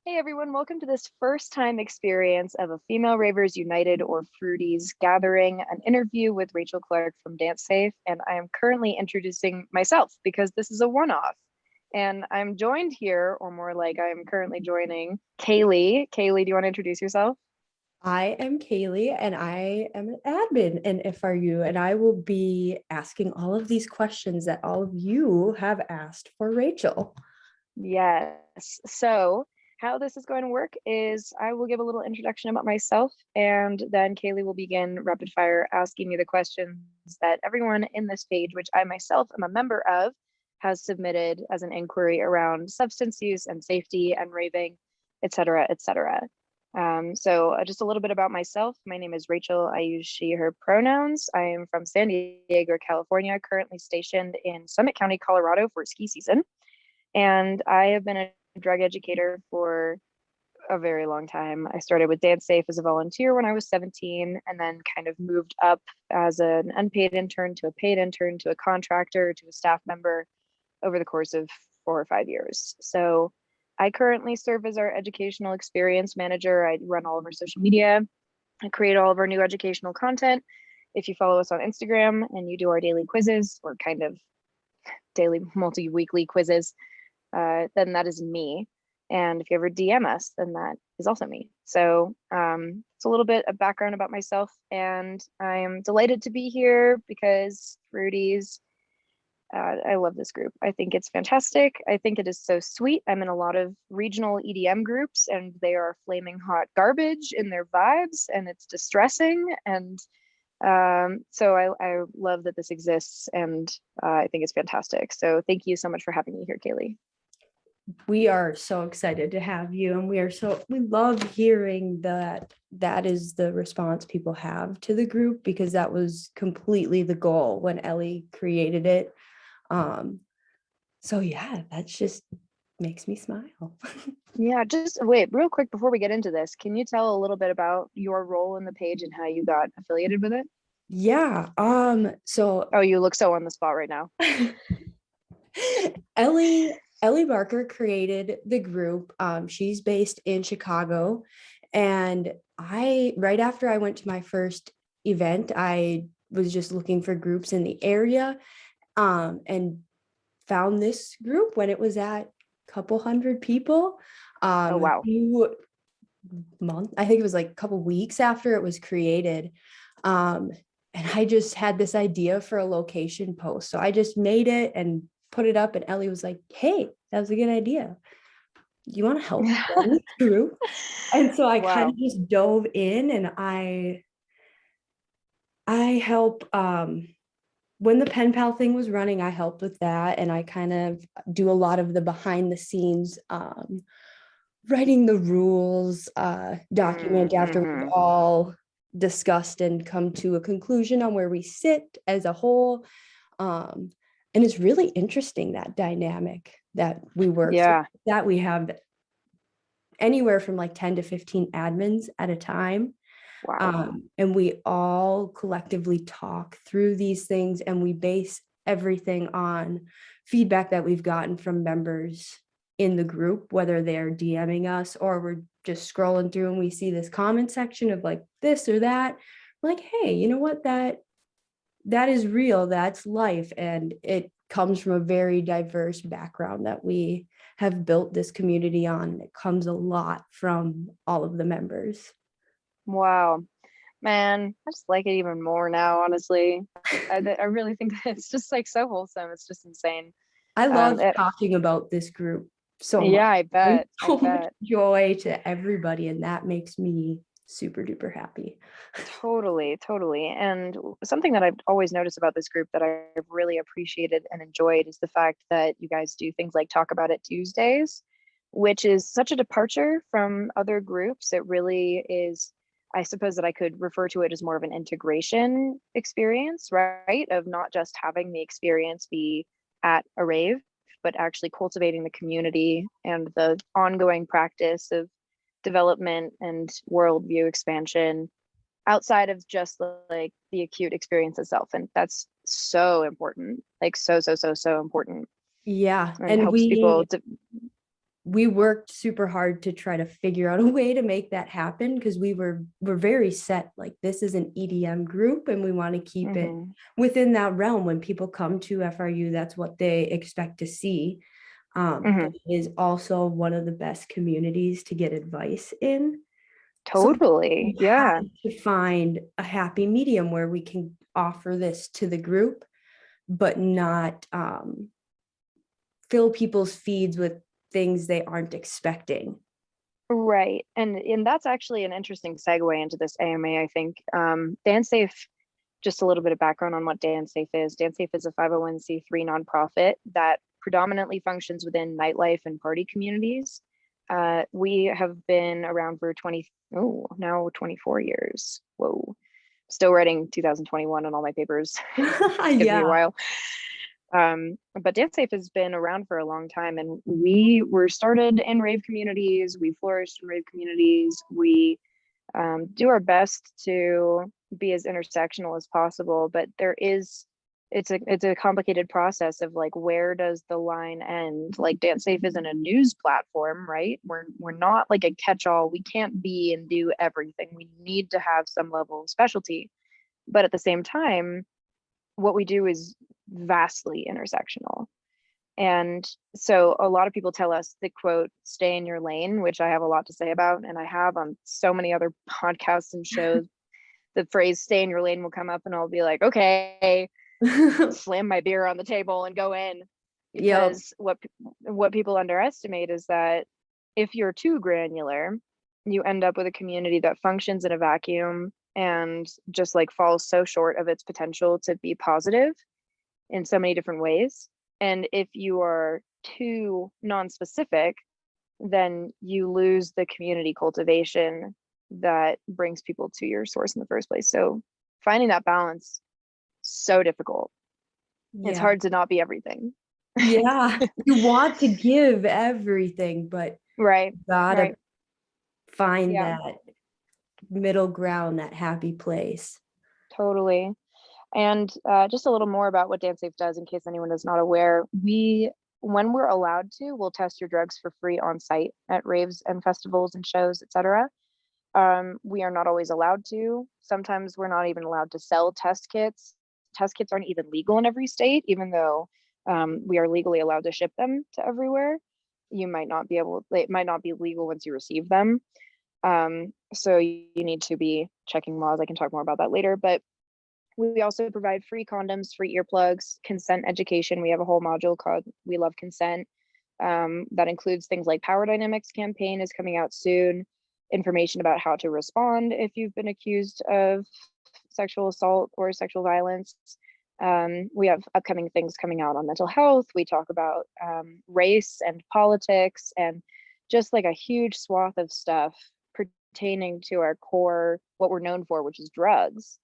Hey everyone, welcome to this first time experience of a Female Ravers United or Fruities gathering, an interview with Rachel Clarke from Dancesafe. And I am currently introducing myself because this is a one-off. And I'm joined here, or more like I'm currently joining Kaylee. Kaylee, do you want to introduce yourself? I am Kaylee and I am an admin in FRU, and I will be asking all of these questions that all of you have asked for Rachel. Yes. So, how this is going to work is I will give a little introduction about myself, and then Kaylee will begin rapid fire asking me the questions that everyone in this page, which I myself am a member of, has submitted as an inquiry around substance use and safety and raving, et cetera, et cetera. Just a little bit about myself. My name is Rachel. I use she, her pronouns. I am from San Diego, California, currently stationed in Summit County, Colorado for ski season. And I have been a drug educator for a very long time. I started with Dancesafe as a volunteer when I was 17, and then kind of moved up as an unpaid intern to a paid intern to a contractor to a staff member over the course of 4 or 5 years. So I currently serve as our educational experience manager. I run all of our social media. I create all of our new educational content. If you follow us on Instagram and you do our daily quizzes or kind of daily multi-weekly quizzes, then that is me. And if you ever DM us, then that is also me. So it's a little bit of background about myself. And I'm delighted to be here because Fruities, I love this group. I think it's fantastic. I think it is so sweet. I'm in a lot of regional EDM groups and they are flaming hot garbage in their vibes and it's distressing. And I love that this exists and I think it's fantastic. So thank you so much for having me here, Kaylee. We are so excited to have you, and we love hearing that is the response people have to the group, because that was completely the goal when Ellie created it. So yeah, that just makes me smile. Yeah, just wait, real quick before we get into this, can you tell a little bit about your role in the page and how you got affiliated with it? Yeah. So Oh, you look so on the spot right now. Ellie Barker created the group. She's based in Chicago, and right after I went to my first event, I was just looking for groups in the area, and found this group when it was at a couple hundred people. Oh, A wow. few months, I think it was like a couple weeks after it was created. Um, and I just had this idea for a location post. So I just made it and put it up, and Ellie was like, "Hey, that was a good idea. You want to help run this group?" And so I kind Wow. of just dove in, and I help when the pen pal thing was running, I helped with that, and I kind of do a lot of the behind the scenes, writing the rules document after we've Mm-hmm. all discussed and come to a conclusion on where we sit as a whole. um, and it's really interesting, that dynamic that we work through, Yeah. that we have anywhere from like 10 to 15 admins at a time. Wow. And we all collectively talk through these things, and we base everything on feedback that we've gotten from members in the group, whether they're DMing us or we're just scrolling through and we see this comment section of like this or that. We're like, hey, you know what? That is real. That's life. And it comes from a very diverse background that we have built this community on. It comes a lot from all of the members. Wow. Man, I just like it even more now, honestly. I really think that it's just like so wholesome. It's just insane. I love It, talking about this group so much. yeah, I Brings bet. I so much bet. joy to everybody, and that makes me super duper happy. Totally, totally. And something that I've always noticed about this group that I've really appreciated and enjoyed is the fact that you guys do things like talk about it Tuesdays, which is such a departure from other groups. It really is, I suppose that I could refer to it as more of an integration experience, right? Of not just having the experience be at a rave, but actually cultivating the community and the ongoing practice of development and worldview expansion outside of just like the acute experience itself. And that's so important, like so important, Yeah. and And helps people to. we worked super hard to try to figure out a way to make that happen, because we're very set, like, this is an EDM group and we want to keep it within that realm. When people come to FRU, that's what they expect to see. But it is also one of the best communities to get advice in. So Totally. we Yeah. had to find a happy medium where we can offer this to the group, but not fill people's feeds with things they aren't expecting. Right. And that's actually an interesting segue into this AMA, I think. Dancesafe, just a little bit of background on what Dancesafe is. Dancesafe is a 501c3 nonprofit that predominantly functions within nightlife and party communities. We have been around for now 24 years. Whoa. Still writing 2021 on all my papers. It's gonna be a while. But Dancesafe has been around for a long time, and we were started in rave communities. We flourished in rave communities. We do our best to be as intersectional as possible, but it's a complicated process of like, where does the line end? Like, Dancesafe isn't a news platform, right? We're not like a catch-all. We can't be and do everything. We need to have some level of specialty, but at the same time, what we do is vastly intersectional. And so a lot of people tell us the quote, stay in your lane, which I have a lot to say about. And I have on so many other podcasts and shows. The phrase stay in your lane will come up, and I'll be like, okay, slam my beer on the table and go in. Because what people underestimate is that if you're too granular, you end up with a community that functions in a vacuum and just like falls so short of its potential to be positive in so many different ways. And if you are too non-specific, then you lose the community cultivation that brings people to your source in the first place. So finding that balance, so difficult. It's hard to not be everything. Yeah, you want to give everything, but Right. gotta find that middle ground, that happy place. Totally. And just a little more about what Dancesafe does, in case anyone is not aware. When we're allowed to, we'll test your drugs for free on site at raves and festivals and shows, etc. We are not always allowed to. Sometimes we're not even allowed to sell test kits. Test kits aren't even legal in every state, even though we are legally allowed to ship them to everywhere. It might not be legal once you receive them. So you need to be checking laws. I can talk more about that later, but we also provide free condoms, free earplugs, consent education. We have a whole module called We Love Consent that includes things like Power Dynamics campaign is coming out soon, information about how to respond if you've been accused of sexual assault or sexual violence. We have upcoming things coming out on mental health. We talk about race and politics and just like a huge swath of stuff pertaining to our core, what we're known for, which is drugs.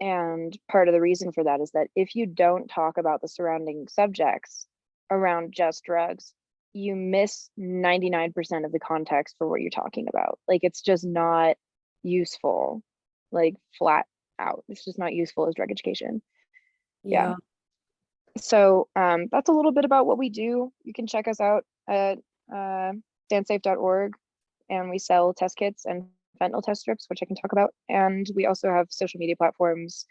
And part of the reason for that is that if you don't talk about the surrounding subjects around just drugs, you miss 99% of the context for what you're talking about. Like, it's just not useful, like flat out. It's just not useful as drug education. Yeah. So that's a little bit about what we do. You can check us out at dancesafe.org, and we sell test kits and fentanyl test strips, which I can talk about. And we also have social media platforms,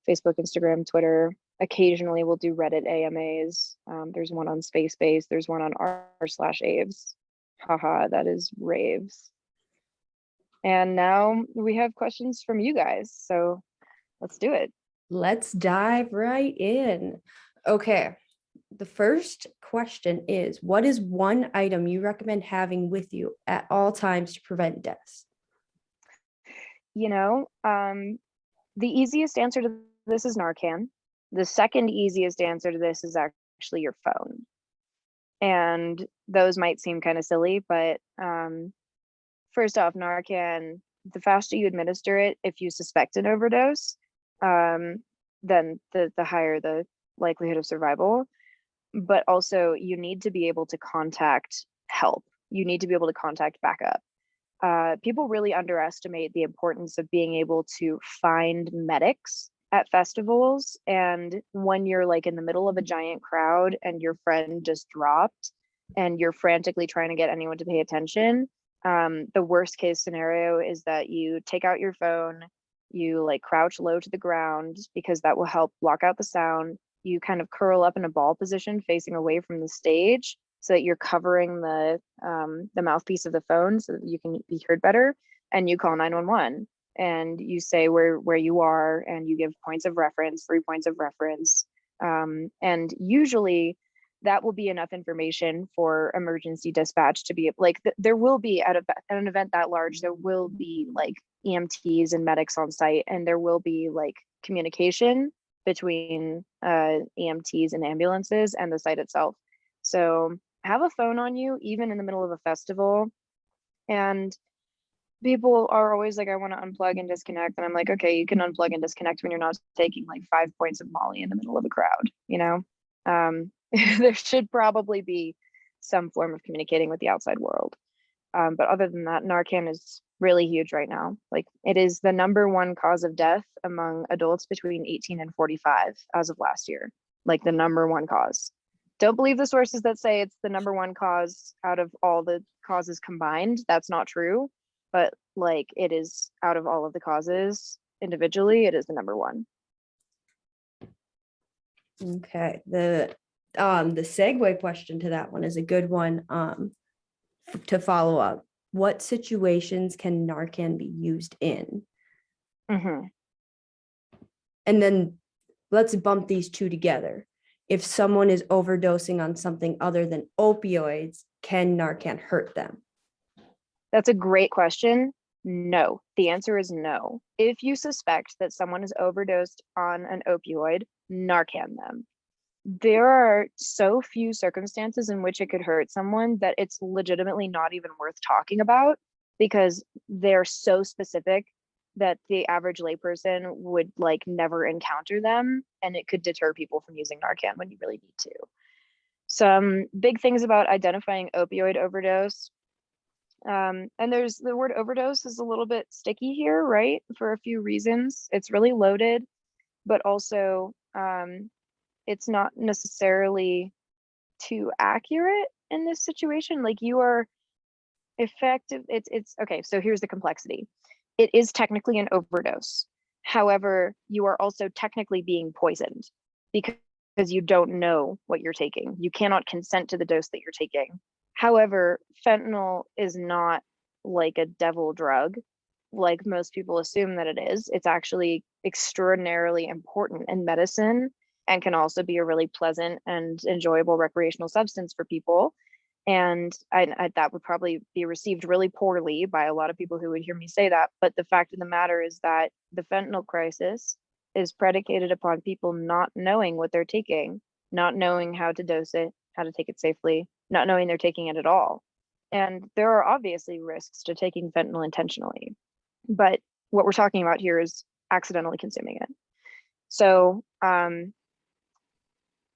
Facebook, Instagram, Twitter. Occasionally we'll do Reddit AMAs. There's one on Spacebase. There's one on r/aves. Haha, that is raves. And now we have questions from you guys. So let's do it. Let's dive right in. Okay. The first question is, what is one item you recommend having with you at all times to prevent deaths? The easiest answer to this is Narcan. The second easiest answer to this is actually your phone. And those might seem kind of silly, but first off, Narcan, the faster you administer it, if you suspect an overdose, then the higher the likelihood of survival. But also, you need to be able to contact help. You need to be able to contact backup. People really underestimate the importance of being able to find medics at festivals. And when you're like in the middle of a giant crowd and your friend just dropped, and you're frantically trying to get anyone to pay attention, the worst case scenario is that you take out your phone, you like crouch low to the ground because that will help block out the sound. You kind of curl up in a ball position facing away from the stage so that you're covering the mouthpiece of the phone so that you can be heard better. And you call 911 and you say where you are, and you give points of reference, 3 points of reference. And usually that will be enough information for emergency dispatch to be like, there will be at an event that large, there will be like EMTs and medics on site, and there will be like communication between EMTs and ambulances and the site itself. So have a phone on you, even in the middle of a festival. And people are always like, I want to unplug and disconnect. And I'm like, okay, you can unplug and disconnect when you're not taking like 5 points of Molly in the middle of a crowd, you know? There should probably be some form of communicating with the outside world. But other than that, Narcan is really huge right now. Like, it is the #1 cause of death among adults between 18 and 45 as of last year. Like, the #1 cause. Don't believe the sources that say it's the #1 cause out of all the causes combined. That's not true. But like, it is out of all of the causes individually, it is the #1. Okay. The segue question to that one is a good one to follow up. What situations can Narcan be used in? Mm-hmm. And then let's bump these two together. If someone is overdosing on something other than opioids, can Narcan hurt them? That's a great question. No, the answer is no. If you suspect that someone is overdosed on an opioid, Narcan them. There are so few circumstances in which it could hurt someone that it's legitimately not even worth talking about, because they're so specific that the average layperson would like never encounter them, and it could deter people from using Narcan when you really need to. Some big things about identifying opioid overdose. And there's the word overdose is a little bit sticky here, right? For a few reasons. It's really loaded, but also it's not necessarily too accurate in this situation. Like, you are effective. It's okay. So here's the complexity. It is technically an overdose. However, you are also technically being poisoned because you don't know what you're taking. You cannot consent to the dose that you're taking. However, fentanyl is not like a devil drug, like most people assume that it is. It's actually extraordinarily important in medicine and can also be a really pleasant and enjoyable recreational substance for people. And that would probably be received really poorly by a lot of people who would hear me say that. But the fact of the matter is that the fentanyl crisis is predicated upon people not knowing what they're taking, not knowing how to dose it, how to take it safely, not knowing they're taking it at all. And there are obviously risks to taking fentanyl intentionally, but what we're talking about here is accidentally consuming it. So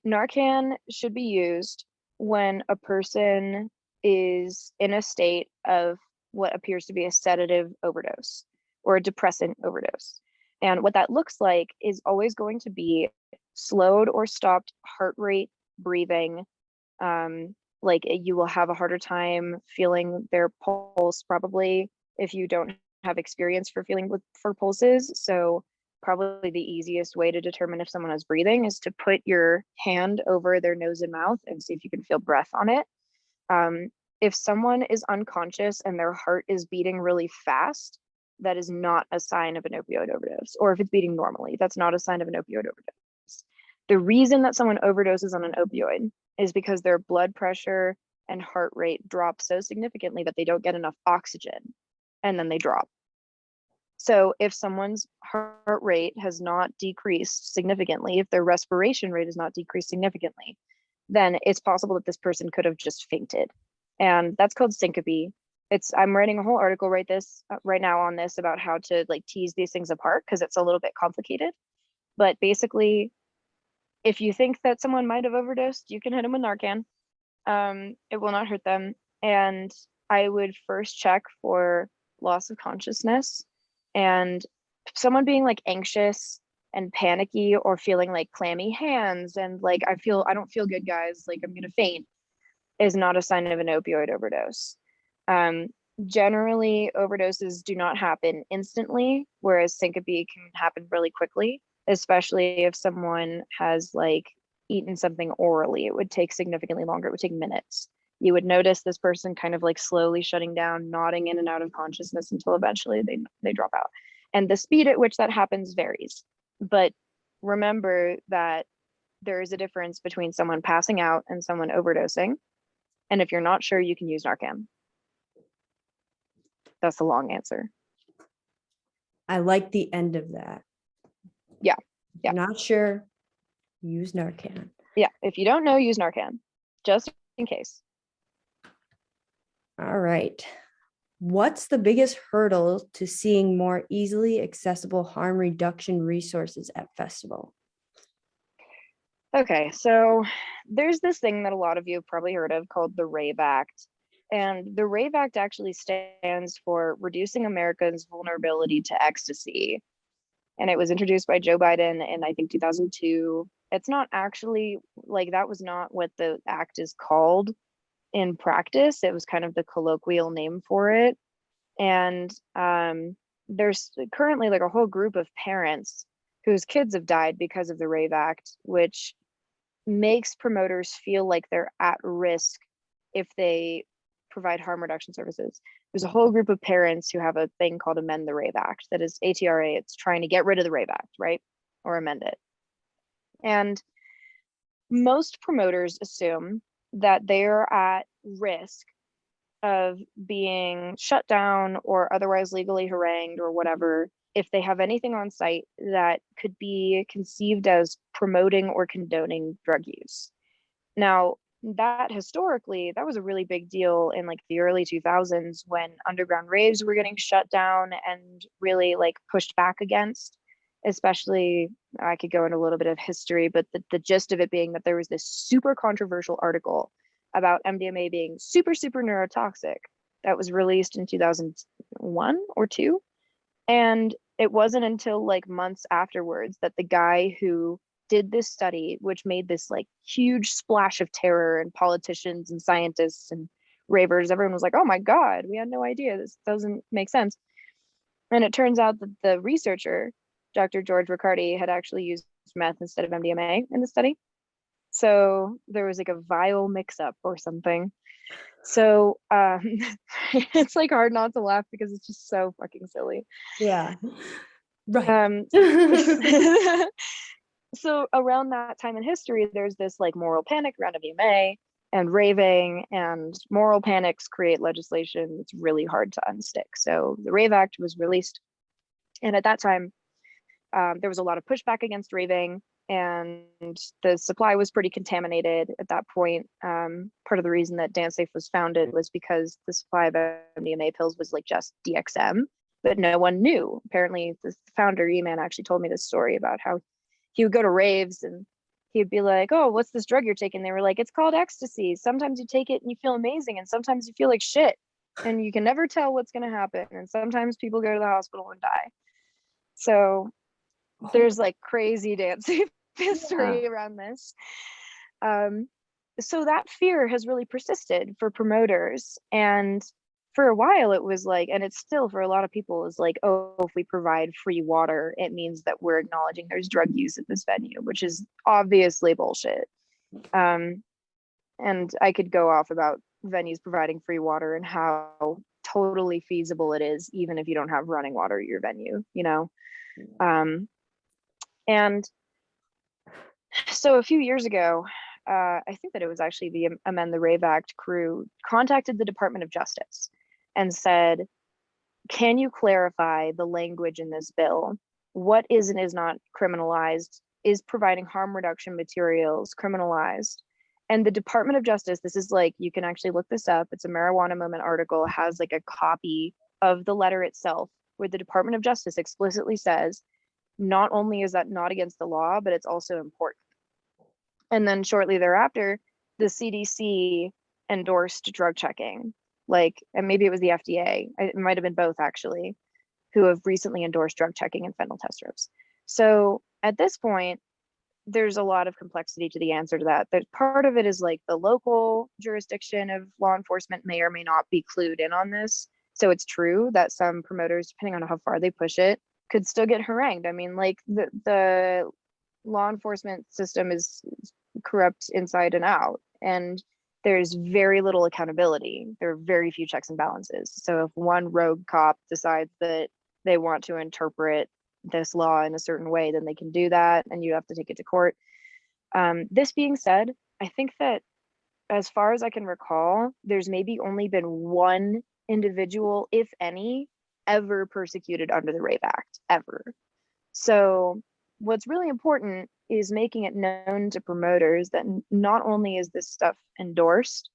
Narcan should be used when a person is in a state of what appears to be a sedative overdose or a depressant overdose. And what that looks like is always going to be slowed or stopped heart rate, breathing. Like, you will have a harder time feeling their pulse, probably, if you don't have experience for pulses. So probably the easiest way to determine if someone is breathing is to put your hand over their nose and mouth and see if you can feel breath on it. If someone is unconscious and their heart is beating really fast, that is not a sign of an opioid overdose. Or if it's beating normally, that's not a sign of an opioid overdose. The reason that someone overdoses on an opioid is because their blood pressure and heart rate drop so significantly that they don't get enough oxygen, and then they drop. So if someone's heart rate has not decreased significantly, if their respiration rate has not decreased significantly, then it's possible that this person could have just fainted. And that's called syncope. I'm writing a whole article right now on this, about how to like tease these things apart, because it's a little bit complicated. But basically, if you think that someone might have overdosed, you can hit them with Narcan. It will not hurt them. And I would first check for loss of consciousness, and someone being like anxious and panicky, or feeling like clammy hands and like, I don't feel good, guys, like I'm gonna faint. is not a sign of an opioid overdose. Um, Generally, overdoses do not happen instantly, whereas syncope can happen really quickly, especially if someone has like eaten something orally. It would take significantly longer. It would take minutes. You would notice this person kind of like slowly shutting down, nodding in and out of consciousness until eventually they drop out. And the speed at which that happens varies. But remember that there is a difference between someone passing out and someone overdosing. And if you're not sure, you can use Narcan. That's the long answer. I like the end of that. Yeah. Yeah. Not sure, use Narcan. Yeah. If you don't know, use Narcan, just in case. All right. What's the biggest hurdle to seeing more easily accessible harm reduction resources at festival? Okay, so there's this thing that a lot of you have probably heard of called the RAVE Act. And the RAVE Act actually stands for Reducing America's Vulnerability to Ecstasy. And it was introduced by Joe Biden in, I think, 2002. It's not actually like that was not what the act is called in practice. It was kind of the colloquial name for it. And there's currently like a whole group of parents whose kids have died because of the RAVE Act, which makes promoters feel like they're at risk if they provide harm reduction services. There's a whole group of parents who have a thing called Amend the RAVE Act that is ATRA. It's trying to get rid of the RAVE Act, right? Or amend it. And most promoters assume that they're at risk of being shut down or otherwise legally harangued or whatever if they have anything on site that could be conceived as promoting or condoning drug use. Now, that historically, that was a really big deal in like the early 2000s when underground raves were getting shut down and really like pushed back against. Especially, I could go into a little bit of history, but the gist of it being that there was this super controversial article about MDMA being super, super neurotoxic that was released in 2001 or two. And it wasn't until like months afterwards that the guy who did this study, which made this like huge splash of terror, and politicians and scientists and ravers, everyone was like, oh my God, we had no idea. This doesn't make sense. And it turns out that the researcher, Dr. George Riccardi, had actually used meth instead of MDMA in the study. So there was like a vial mix up or something. So it's like hard not to laugh because it's just so fucking silly. Yeah. Right. So around that time in history, there's this like moral panic around MDMA and raving, and moral panics create legislation. It's really hard to unstick. So the RAVE Act was released. And at that time, there was a lot of pushback against raving, and the supply was pretty contaminated at that point. Part of the reason that Dancesafe was founded was because the supply of MDMA pills was like just DXM, but no one knew. Apparently, the founder, E-Man, actually told me this story about how he would go to raves and he'd be like, oh, what's this drug you're taking? They were like, it's called ecstasy. Sometimes you take it and you feel amazing, and sometimes you feel like shit, and you can never tell what's going to happen. And sometimes people go to the hospital and die. So there's like crazy dancing history around this. So that fear has really persisted for promoters. And for a while it was like, and it's still for a lot of people, is like, oh, if we provide free water, it means that we're acknowledging there's drug use at this venue, which is obviously bullshit. And I could go off about venues providing free water and how totally feasible it is, even if you don't have running water at your venue, you know? And so a few years ago, I think that it was actually the Amend the RAVE Act crew contacted the Department of Justice and said, can you clarify the language in this bill? What is and is not criminalized? Is providing harm reduction materials criminalized? And the Department of Justice, this is like, you can actually look this up. It's a Marijuana Moment article, has like a copy of the letter itself, where the Department of Justice explicitly says, not only is that not against the law, but it's also important. And then shortly thereafter, the CDC endorsed drug checking, like, and maybe it was the FDA, it might have been both actually, who have recently endorsed drug checking and fentanyl test strips. So at this point, there's a lot of complexity to the answer to that. There's part of it is like the local jurisdiction of law enforcement may or may not be clued in on this. So it's true that some promoters, depending on how far they push it, could still get harangued. I mean, like the law enforcement system is corrupt inside and out, and there's very little accountability. There are very few checks and balances. So if one rogue cop decides that they want to interpret this law in a certain way, then they can do that, and you have to take it to court. This being said, I think that as far as I can recall, there's maybe only been one individual, if any, ever persecuted under the Rape Act, ever. So what's really important is making it known to promoters that not only is this stuff endorsed,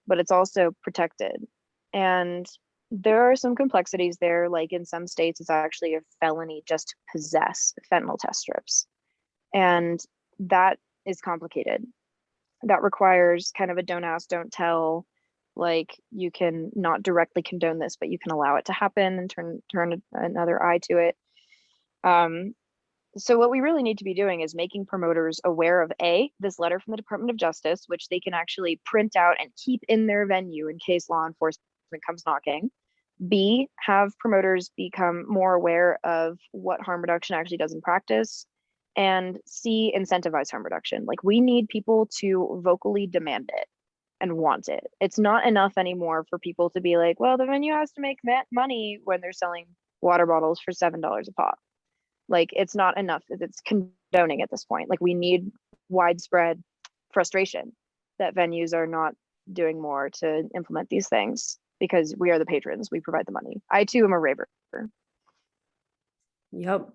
but it's also protected. And there are some complexities there. Like in some states, it's actually a felony just to possess fentanyl test strips. And that is complicated. That requires kind of a don't ask, don't tell. Like you can not directly condone this, but you can allow it to happen and turn another eye to it. So what we really need to be doing is making promoters aware of this letter from the Department of Justice, which they can actually print out and keep in their venue in case law enforcement comes knocking. B, have promoters become more aware of what harm reduction actually does in practice. And C, incentivize harm reduction. Like we need people to vocally demand it and want it. It's not enough anymore for people to be like, well, the venue has to make money when they're selling water bottles for $7 a pop. Like it's not enough. It's condoning at this point. Like we need widespread frustration that venues are not doing more to implement these things, because we are the patrons, we provide the money. I too am a raver. Yep.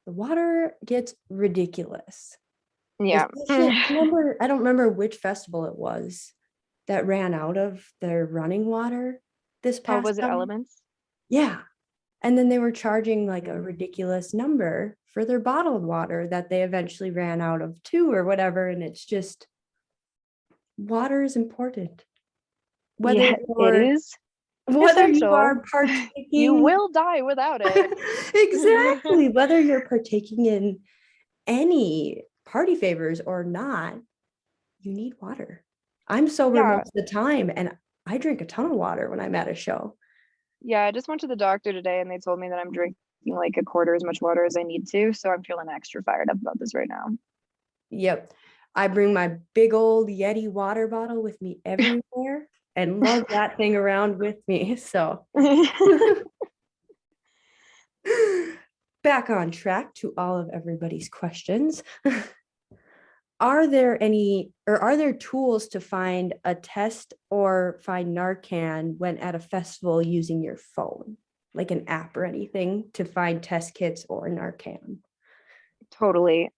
The water gets ridiculous. Yeah. I don't remember which festival it was that ran out of their running water this past was it summer. Elements? Yeah. And then they were charging like a ridiculous number for their bottled water that they eventually ran out of too, or whatever. And it's just, water is important. Whether Whether you essential. are partaking, you will die without it. Exactly. Whether you're partaking in any party favors or not, you need water. I'm sober most of the time, and I drink a ton of water when I'm at a show. Yeah, I just went to the doctor today and they told me that I'm drinking like a quarter as much water as I need to. So I'm feeling extra fired up about this right now. Yep. I bring my big old Yeti water bottle with me everywhere and lug that thing around with me. So back on track to all of everybody's questions. Are there tools to find a test or find Narcan when at a festival using your phone, like an app or anything to find test kits or Narcan? Totally.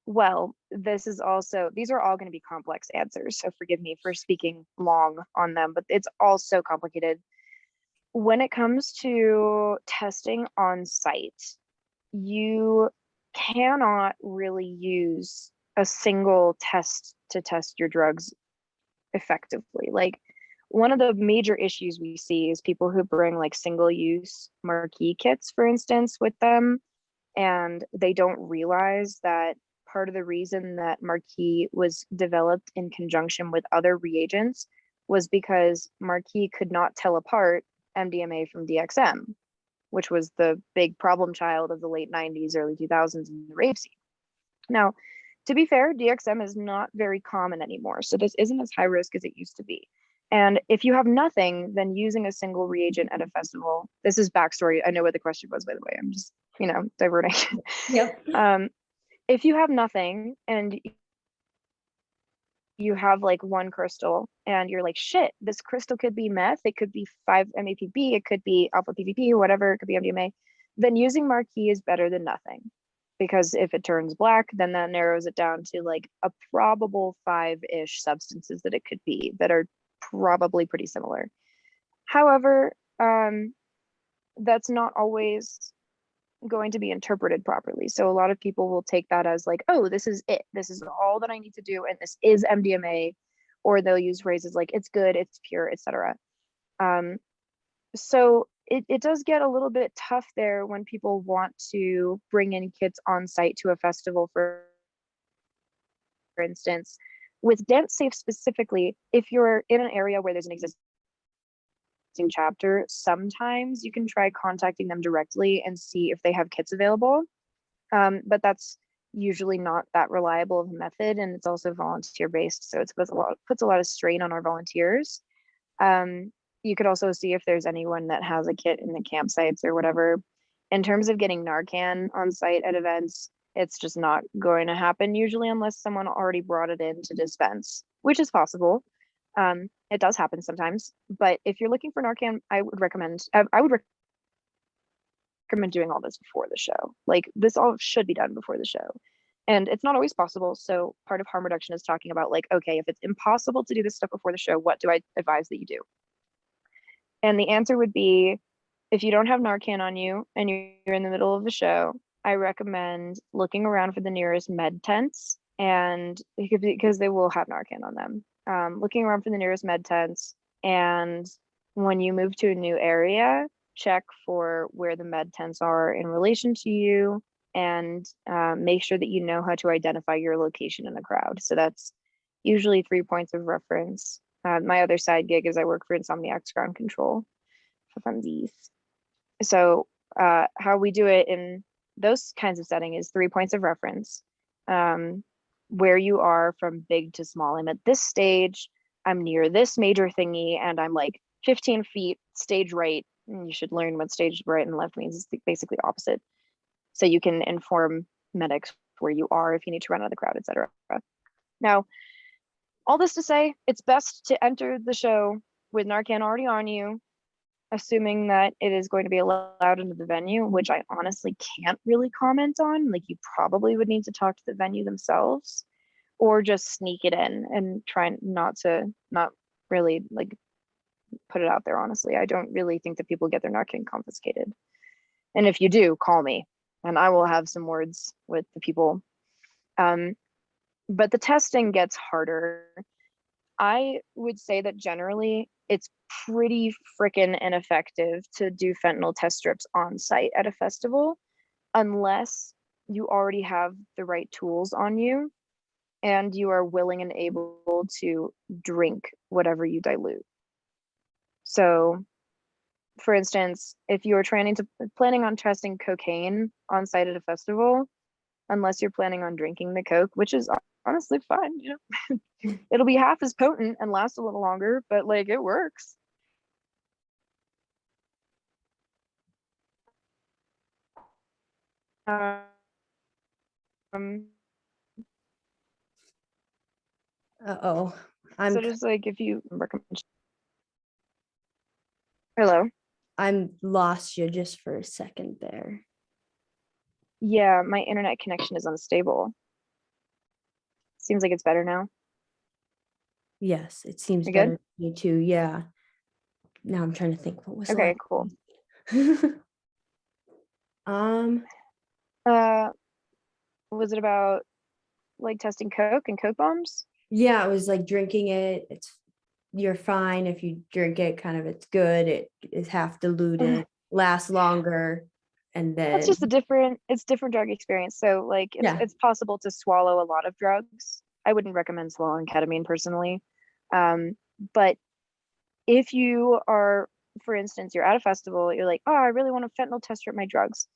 Well, these are all going to be complex answers, so forgive me for speaking long on them, but it's all so complicated. When it comes to testing on site, you cannot really use a single test to test your drugs effectively. Like one of the major issues we see is people who bring like single-use marquee kits, for instance, with them, and they don't realize that part of the reason that marquee was developed in conjunction with other reagents was because marquee could not tell apart MDMA from DXM, which was the big problem child of the late 90s, early 2000s in the rave scene. Now, to be fair, DXM is not very common anymore, so this isn't as high risk as it used to be. And if you have nothing, then using a single reagent at a festival, this is backstory. I know what the question was, by the way. I'm just, diverting. Yep. If you have nothing and you have like one crystal and you're like, shit, this crystal could be meth, it could be 5-MAPB, it could be alpha PVP, whatever, it could be MDMA, then using marquee is better than nothing. Because if it turns black, then that narrows it down to like a probable 5-ish substances that it could be that are probably pretty similar. However, that's not always going to be interpreted properly. So a lot of people will take that as like, oh, this is it. This is all that I need to do, and this is MDMA, or they'll use phrases like it's good, it's pure, etc. So it does get a little bit tough there when people want to bring in kits on site to a festival, for instance. With Dancesafe specifically, if you're in an area where there's an existing chapter, sometimes you can try contacting them directly and see if they have kits available. But that's usually not that reliable of a method, and it's also volunteer based, so it puts a lot of strain on our volunteers. You could also see if there's anyone that has a kit in the campsites or whatever. In terms of getting Narcan on site at events, it's just not going to happen usually unless someone already brought it in to dispense, which is possible. It does happen sometimes, but if you're looking for Narcan, I would recommend doing all this before the show. Like, this all should be done before the show. And it's not always possible. So part of harm reduction is talking about, like, okay, if it's impossible to do this stuff before the show, what do I advise that you do? And the answer would be, if you don't have Narcan on you and you're in the middle of the show, I recommend looking around for the nearest med tents, and because they will have Narcan on them. Looking around for the nearest med tents, and when you move to a new area, check for where the med tents are in relation to you, and make sure that you know how to identify your location in the crowd. So that's usually 3 points of reference. My other side gig is I work for Insomniac's ground control for funsies. So how we do it in those kinds of setting is 3 points of reference. Where you are from big to small. I'm at this stage, I'm near this major thingy, and I'm like 15 feet stage right. And you should learn what stage right and left means. It's basically opposite. So you can inform medics where you are if you need to run out of the crowd, etc. Now, all this to say, it's best to enter the show with Narcan already on you, assuming that it is going to be allowed into the venue, which I honestly can't really comment on. Like, you probably would need to talk to the venue themselves, or just sneak it in and try not really like put it out there. Honestly, I don't really think that people get their Narcan confiscated. And if you do, call me and I will have some words with the people. But the testing gets harder. I would say that generally it's pretty freaking ineffective to do fentanyl test strips on site at a festival, unless you already have the right tools on you and you are willing and able to drink whatever you dilute. So, for instance, if you are planning on testing cocaine on site at a festival, unless you're planning on drinking the coke, which is honestly fine, you know, it'll be half as potent and last a little longer, but like, it works. Um, Uh-oh. so just like, if you recommend. Hello. I'm lost you just for a second there. Yeah, my internet connection is unstable. Seems like it's better now. Yes, it seems You better good? to me too. Yeah. Now I'm trying to think, what was the Okay, last cool. one? Was it about like testing coke and coke bombs? Yeah, it was like drinking it. You're fine if you drink it, kind of, it's good. It is half diluted, lasts longer, and That's then just it's different drug experience. So like, yeah. it's possible to swallow a lot of drugs. I wouldn't recommend swallowing ketamine personally. But if you are, for instance, you're at a festival, you're like, oh, I really want to fentanyl test strip my drugs.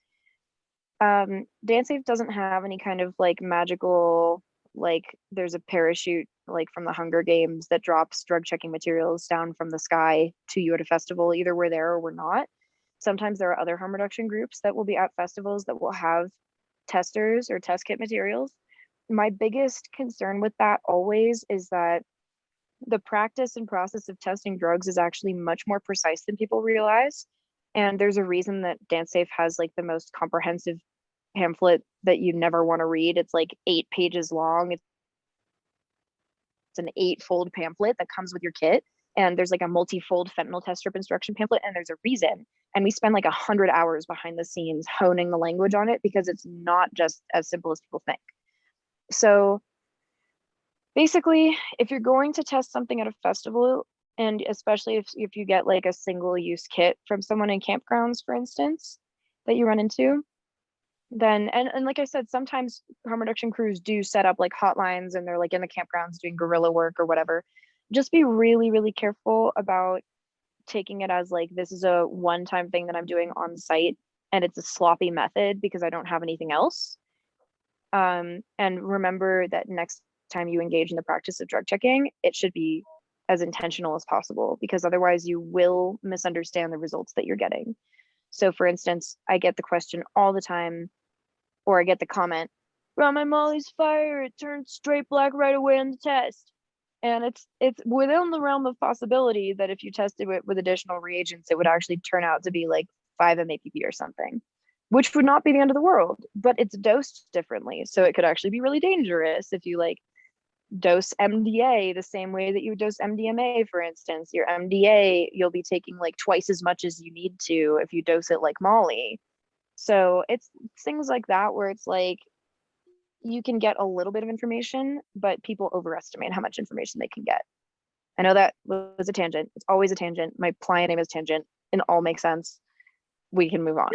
Dancesafe doesn't have any kind of like magical, like, there's a parachute like from the Hunger Games that drops drug checking materials down from the sky to you at a festival. Either we're there or we're not. Sometimes there are other harm reduction groups that will be at festivals that will have testers or test kit materials. My biggest concern with that always is that the practice and process of testing drugs is actually much more precise than people realize. And there's a reason that Dancesafe has like the most comprehensive pamphlet that you never want to read. It's like 8 pages long. It's an 8-fold pamphlet that comes with your kit. And there's like a multi-fold fentanyl test strip instruction pamphlet. And there's a reason. And we spend like 100 hours behind the scenes honing the language on it, because it's not just as simple as people think. So basically, if you're going to test something at a festival, and especially if you get like a single use kit from someone in campgrounds, for instance, that you run into, then, and like I said, sometimes harm reduction crews do set up like hotlines and they're like in the campgrounds doing guerrilla work or whatever. Just be really, really careful about taking it as like, this is a one-time thing that I'm doing on site and it's a sloppy method because I don't have anything else. And remember that next time you engage in the practice of drug checking, it should be as intentional as possible, because otherwise you will misunderstand the results that you're getting. So for instance, I get the question all the time, or I get the comment, "Bro, my Molly's fire, it turned straight black right away on the test." And it's within the realm of possibility that if you tested it with additional reagents, it would actually turn out to be like 5 MAPP or something, which would not be the end of the world, but it's dosed differently. So it could actually be really dangerous if you like dose MDA the same way that you dose MDMA, for instance. Your MDA, you'll be taking like twice as much as you need to if you dose it like Molly. So it's things like that where it's like you can get a little bit of information, but people overestimate how much information they can get. I know that was a tangent. It's always a tangent. My client name is Tangent. It all makes sense. We can move on.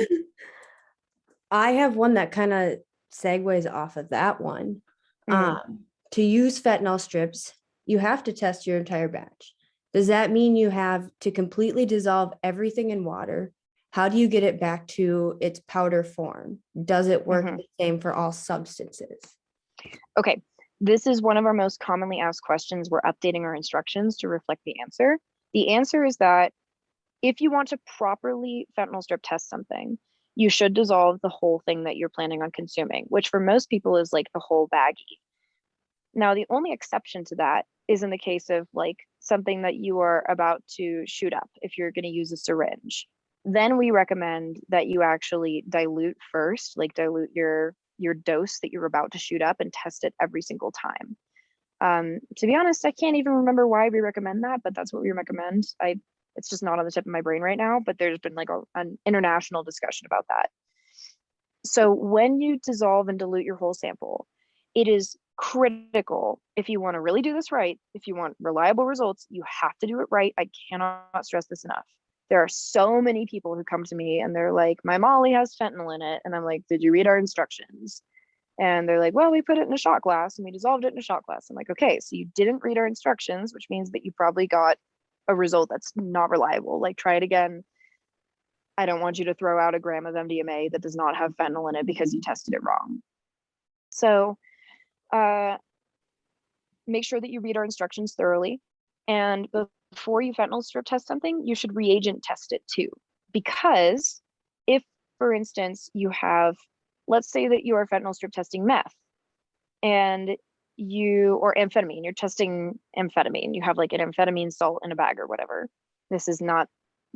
I have one that kind of segues off of that one. Mhm. To use fentanyl strips, you have to test your entire batch. Does that mean you have to completely dissolve everything in water? How do you get it back to its powder form? Does it work Mhm. the same for all substances? Okay, this is one of our most commonly asked questions. We're updating our instructions to reflect the answer. The answer is that if you want to properly fentanyl strip test something, you should dissolve the whole thing that you're planning on consuming, which for most people is like the whole baggie. Now, the only exception to that is in the case of like something that you are about to shoot up, if you're going to use a syringe. Then we recommend that you actually dilute first, like dilute your dose that you're about to shoot up and test it every single time. To be honest, I can't even remember why we recommend that, but that's what we recommend. It's just not on the tip of my brain right now, but there's been like an international discussion about that. So when you dissolve and dilute your whole sample, it is critical, if you want to really do this right, if you want reliable results, you have to do it right. I cannot stress this enough. There are so many people who come to me and they're like, my Molly has fentanyl in it. And I'm like, did you read our instructions? And they're like, well, we put it in a shot glass and we dissolved it in a shot glass. I'm like, okay, so you didn't read our instructions, which means that you probably got a result that's not reliable. Like, try it again. I don't want you to throw out a gram of MDMA that does not have fentanyl in it because you tested it wrong. So uh, make sure that you read our instructions thoroughly. And before you fentanyl strip test something, you should reagent test it too. Because if, for instance, you have, let's say that you are fentanyl strip testing meth and or amphetamine, you're testing amphetamine, you have like an amphetamine salt in a bag or whatever. This is not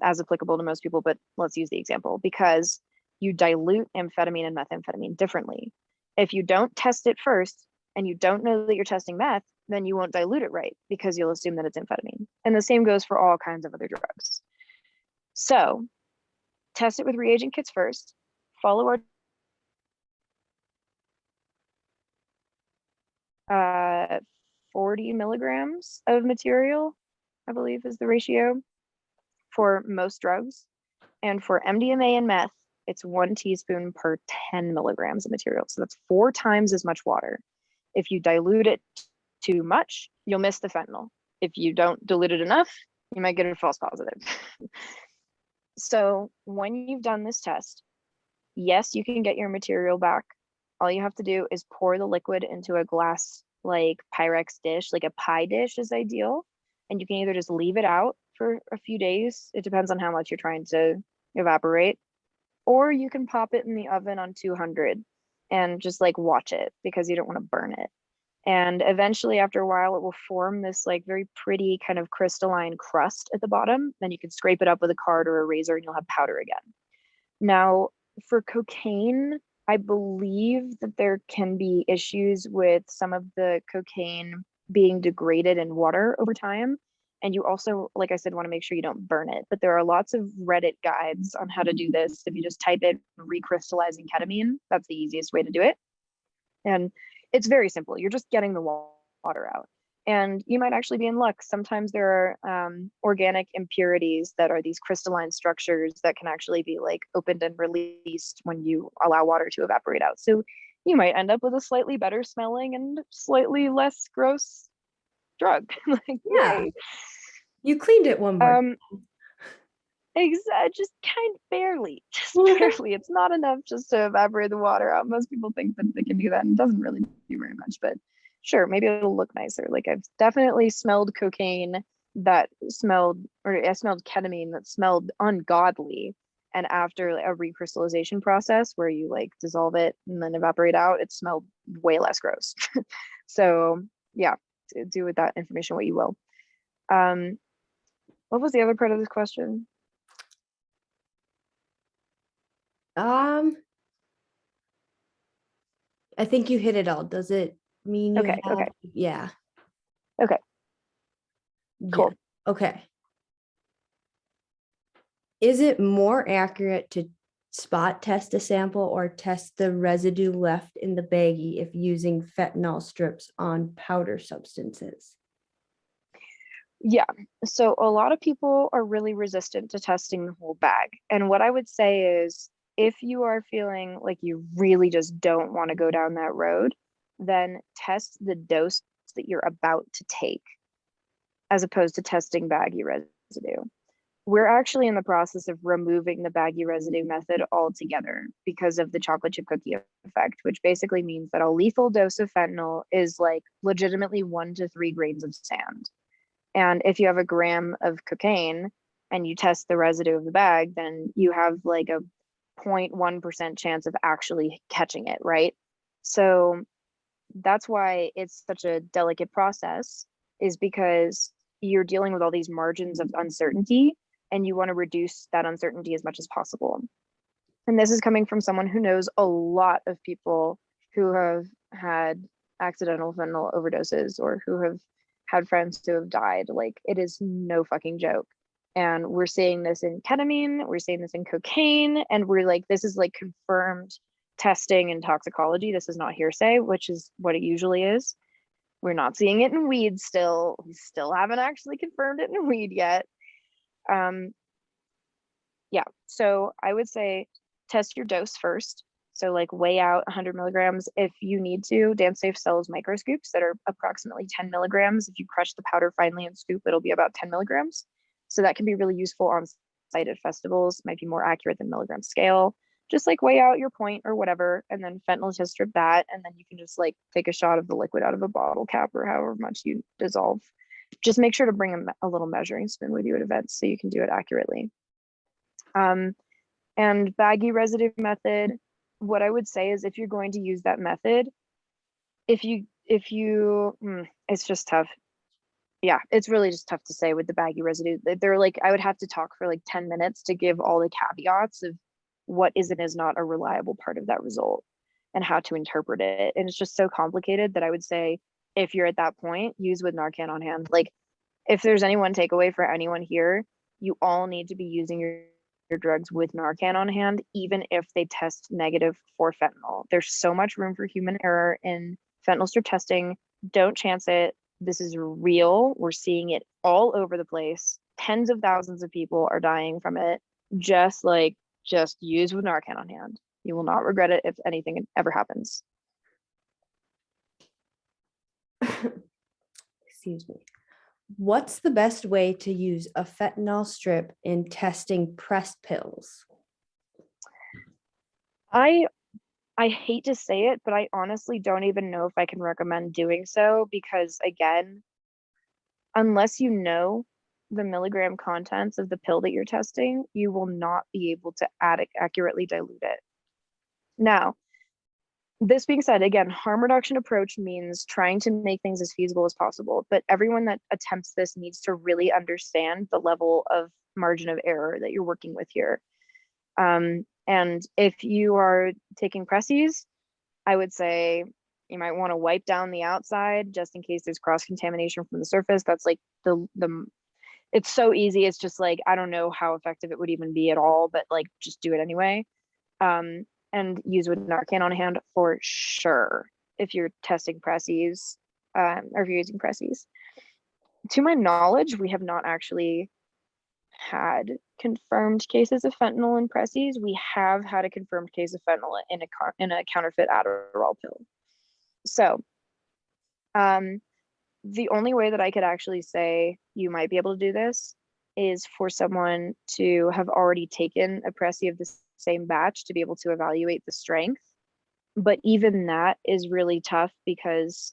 as applicable to most people, but let's use the example because you dilute amphetamine and methamphetamine differently. If you don't test it first and you don't know that you're testing meth, then you won't dilute it right because you'll assume that it's amphetamine. And the same goes for all kinds of other drugs. So test it with reagent kits first, follow our 40 milligrams of material, I believe is the ratio for most drugs. And for MDMA and meth, it's 1 teaspoon per 10 milligrams of material. So that's 4 times as much water. If you dilute it too much, you'll miss the fentanyl. If you don't dilute it enough, you might get a false positive. So when you've done this test, yes, you can get your material back. All you have to do is pour the liquid into a glass like Pyrex dish, like a pie dish is ideal. And you can either just leave it out for a few days. It depends on how much you're trying to evaporate, or you can pop it in the oven on 200 and just like watch it because you don't want to burn it. And eventually, after a while, it will form this like very pretty kind of crystalline crust at the bottom. Then you can scrape it up with a card or a razor and you'll have powder again. Now, for cocaine, I believe that there can be issues with some of the cocaine being degraded in water over time. And you also, like I said, want to make sure you don't burn it. But there are lots of Reddit guides on how to do this. If you just type in recrystallizing ketamine, that's the easiest way to do it. And it's very simple. You're just getting the water out. And you might actually be in luck. Sometimes there are organic impurities that are these crystalline structures that can actually be like opened and released when you allow water to evaporate out. So you might end up with a slightly better smelling and slightly less gross drug. Like, Yeah. yay. You cleaned it one more. Just kind of barely, just barely. It's not enough just to evaporate the water out. Most people think that they can do that, and it doesn't really do very much, but sure, maybe it'll look nicer. Like, I've definitely smelled cocaine that smelled, or I smelled ketamine that smelled ungodly. And after a recrystallization process where you like dissolve it and then evaporate out, it smelled way less gross. So yeah, do with that information what you will. What was the other part of this question? I think you hit it all. Does it mean you Okay, have? okay, Yeah. okay, Yeah. cool. Okay. Is it more accurate to spot test a sample or test the residue left in the baggie if using fentanyl strips on powder substances? Yeah. So a lot of people are really resistant to testing the whole bag. And what I would say is if you are feeling like you really just don't want to go down that road, then test the dose that you're about to take as opposed to testing baggy residue. We're actually in the process of removing the baggy residue method altogether because of the chocolate chip cookie effect, which basically means that a lethal dose of fentanyl is like legitimately 1 to 3 grains of sand. And if you have a gram of cocaine and you test the residue of the bag, then you have like a 0.1% chance of actually catching it, right? So that's why it's such a delicate process, is because you're dealing with all these margins of uncertainty and you want to reduce that uncertainty as much as possible. And this is coming from someone who knows a lot of people who have had accidental fentanyl overdoses or who have had friends who have died. Like, it is no fucking joke. And we're seeing this in ketamine, we're seeing this in cocaine, and we're like, this is like confirmed testing and toxicology. This is not hearsay, which is what it usually is. We're not seeing it in weed still. We still haven't actually confirmed it in weed yet. Um, yeah, so I would say test your dose first. So like weigh out 100 milligrams if you need to. Dancesafe sells micro scoops that are approximately 10 milligrams. If you crush the powder finely and scoop, it'll be about 10 milligrams. So that can be really useful on site at festivals, might be more accurate than milligram scale. Just like weigh out your point or whatever, and then fentanyl test strip that, and then you can just like take a shot of the liquid out of a bottle cap or however much you dissolve. Just make sure to bring a little measuring spoon with you at events so you can do it accurately. And baggy residue method, what I would say is if you're going to use that method, it's just tough. Yeah, it's really just tough to say with the baggy residue. They're like, I would have to talk for like 10 minutes to give all the caveats of what is and is not a reliable part of that result and how to interpret it. And it's just so complicated that I would say if you're at that point, use with Narcan on hand. Like, if there's any one takeaway for anyone here, you all need to be using your drugs with Narcan on hand, even if they test negative for fentanyl. There's so much room for human error in fentanyl strip testing. Don't chance it. This is real. We're seeing it all over the place. Tens of thousands of people are dying from it. Just use with Narcan on hand. You will not regret it if anything ever happens. Excuse me. What's the best way to use a fentanyl strip in testing pressed pills? I hate to say it, but I honestly don't even know if I can recommend doing so because, again, unless you know the milligram contents of the pill that you're testing, you will not be able to accurately dilute it. Now, this being said, again, harm reduction approach means trying to make things as feasible as possible, but everyone that attempts this needs to really understand the level of margin of error that you're working with here. And if you are taking pressies, I would say you might want to wipe down the outside just in case there's cross contamination from the surface. That's like the it's so easy. It's just like, I don't know how effective it would even be at all, but like just do it anyway. And use with Narcan on hand for sure if you're testing pressies, or if you're using pressies. to my knowledge, we have not actually had confirmed cases of fentanyl in pressies. We have had a confirmed case of fentanyl in a counterfeit Adderall pill. So, the only way that I could actually say you might be able to do this is for someone to have already taken a pressie of the same batch to be able to evaluate the strength. But even that is really tough because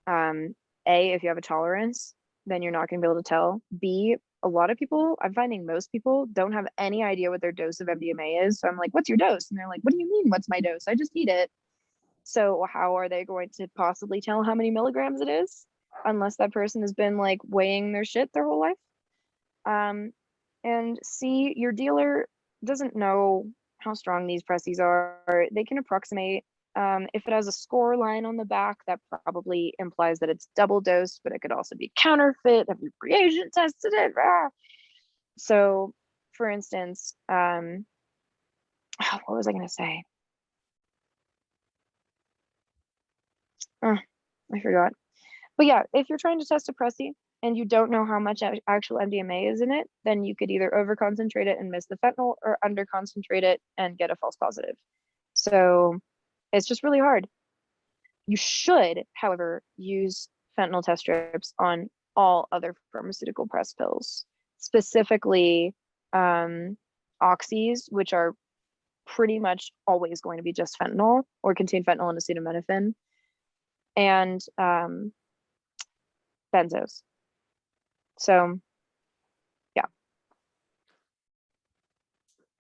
A, if you have a tolerance, then you're not going to be able to tell. B, a lot of people, I'm finding most people don't have any idea what their dose of MDMA is. So I'm like, what's your dose? And they're like, what do you mean, what's my dose? I just eat it. So how are they going to possibly tell how many milligrams it is unless that person has been like weighing their shit their whole life? And C, your dealer doesn't know how strong these pressies are. They can approximate. If it has a score line on the back, that probably implies that it's double dosed, but it could also be counterfeit. Have you reagent tested it? So, for instance, what was I going to say? I forgot. But yeah, if you're trying to test a pressie and you don't know how much actual MDMA is in it, then you could either over concentrate it and miss the fentanyl or under concentrate it and get a false positive. So it's just really hard. You should, however, use fentanyl test strips on all other pharmaceutical press pills, specifically oxys, which are pretty much always going to be just fentanyl or contain fentanyl and acetaminophen, and benzos. So yeah.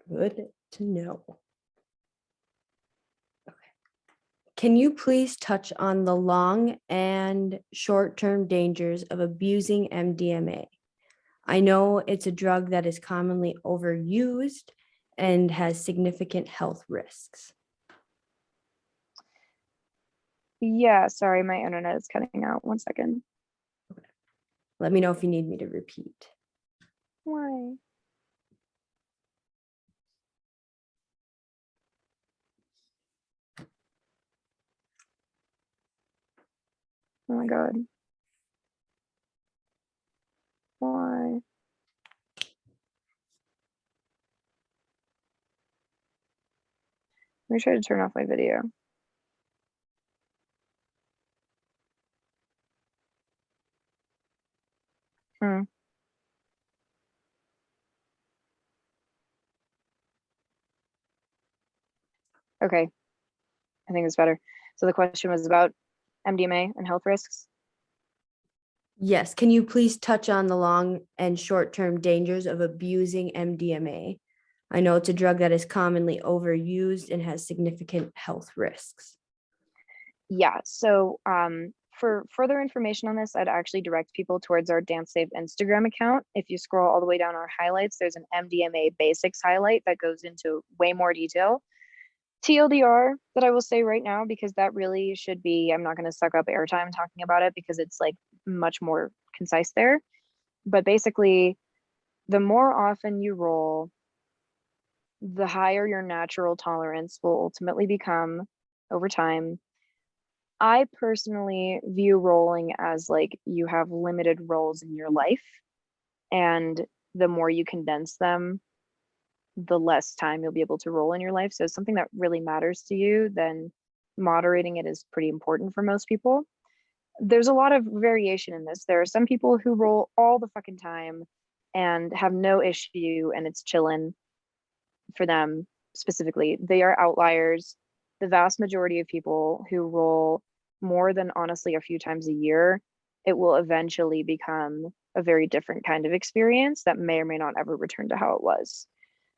Good to know. Okay. Can you please touch on the long and short-term dangers of abusing MDMA? I know it's a drug that is commonly overused and has significant health risks. Yeah, sorry, my internet is cutting out. 1 second. Okay. Let me know if you need me to repeat. Why? Oh my God. Why? Let me try to turn off my video. Okay, I think it's better. So the question was about MDMA and health risks. Yes. Can you please touch on the long and short-term dangers of abusing MDMA? I know it's a drug that is commonly overused and has significant health risks. Yeah, so for further information on this, I'd actually direct people towards our Dancesafe Instagram account. If you scroll all the way down our highlights, there's an MDMA basics highlight that goes into way more detail. TLDR that I will say right now, because that really should be, I'm not going to suck up airtime talking about it because it's like much more concise there. But basically, the more often you roll, the higher your natural tolerance will ultimately become over time. I personally view rolling as like you have limited rolls in your life, and the more you condense them, the less time you'll be able to roll in your life. So something that really matters to you, then moderating it is pretty important for most people. There's a lot of variation in this. There are some people who roll all the fucking time and have no issue and it's chilling for them specifically. They are outliers. The vast majority of people who roll more than honestly a few times a year, it will eventually become a very different kind of experience that may or may not ever return to how it was.